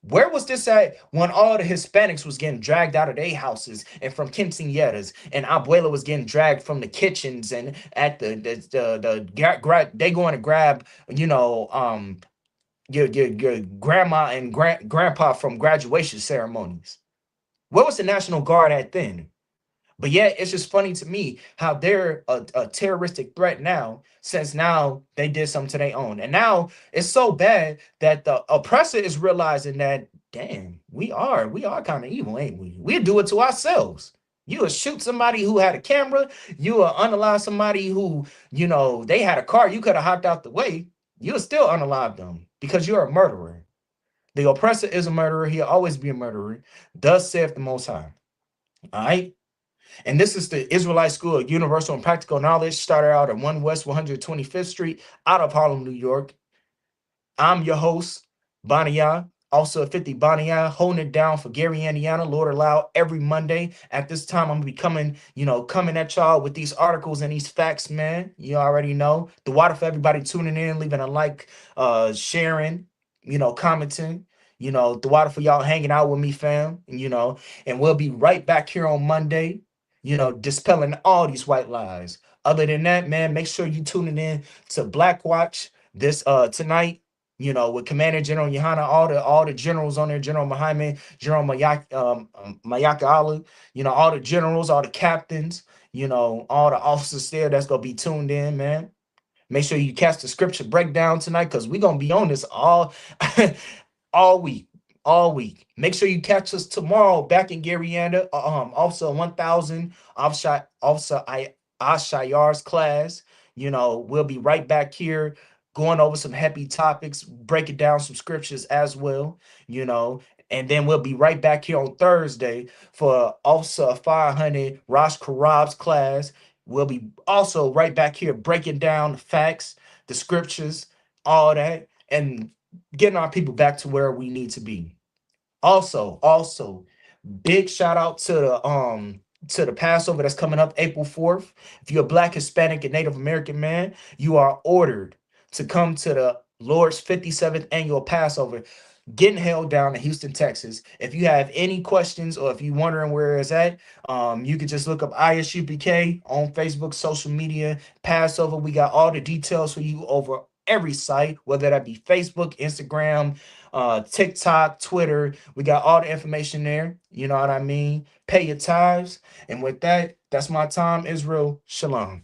Where was this at when all the Hispanics was getting dragged out of their houses and from quinceañeras, and Abuela was getting dragged from the kitchens and at they going to grab, your grandma and grandpa from graduation ceremonies? Where was the National Guard at then? But yet, it's just funny to me how they're a terroristic threat now, since now they did something to their own. And now it's so bad that the oppressor is realizing that, damn, we are kind of evil, ain't we? We'll do it to ourselves. You will shoot somebody who had a camera, you will unalive somebody who, they had a car, you could have hopped out the way, you'll still unalive them because you're a murderer. The oppressor is a murderer, he'll always be a murderer. Thus saith the Most High. All right. And this is the Israelite School of Universal and Practical Knowledge, started out at 1 West 125th Street, out of Harlem, New York. I'm your host, Bania, also at 50 Bania, holding it down for Gary, Indiana, Lord allow, every Monday. At this time, I'm going to be coming at y'all with these articles and these facts, man. You already know. The water for everybody tuning in, leaving a like, sharing, commenting. The water for y'all hanging out with me, fam. And we'll be right back here on Monday, dispelling all these white lies. Other than that, man, make sure you tuning in to Black Watch this tonight, with Commander General Yohana, all the generals on there, General Muhammad, General Mayaka Ali, all the generals, all the captains, all the officers there that's gonna be tuned in, man. Make sure you catch the scripture breakdown tonight, because we're gonna be on this all all week. All week. Make sure you catch us tomorrow back in Garyanda. Also 1000 Officer Ashayar's class. We'll be right back here going over some happy topics, breaking down some scriptures as well, and then we'll be right back here on Thursday for Officer 500 Rosh Karab's class. We'll be also right back here breaking down the facts, the scriptures, all that, and getting our people back to where we need to be. Also, big shout out to the Passover that's coming up April 4th. If you're a Black, Hispanic, and Native American man, you are ordered to come to the Lord's 57th annual Passover, getting held down in Houston, Texas. If you have any questions, or if you're wondering where it's at, you can just look up Isupk on Facebook, social media, Passover. We got all the details for you over every site, whether that be Facebook, Instagram, TikTok, Twitter. We got all the information there. You know what I mean? Pay your tithes. And with that, that's my time, Israel. Shalom.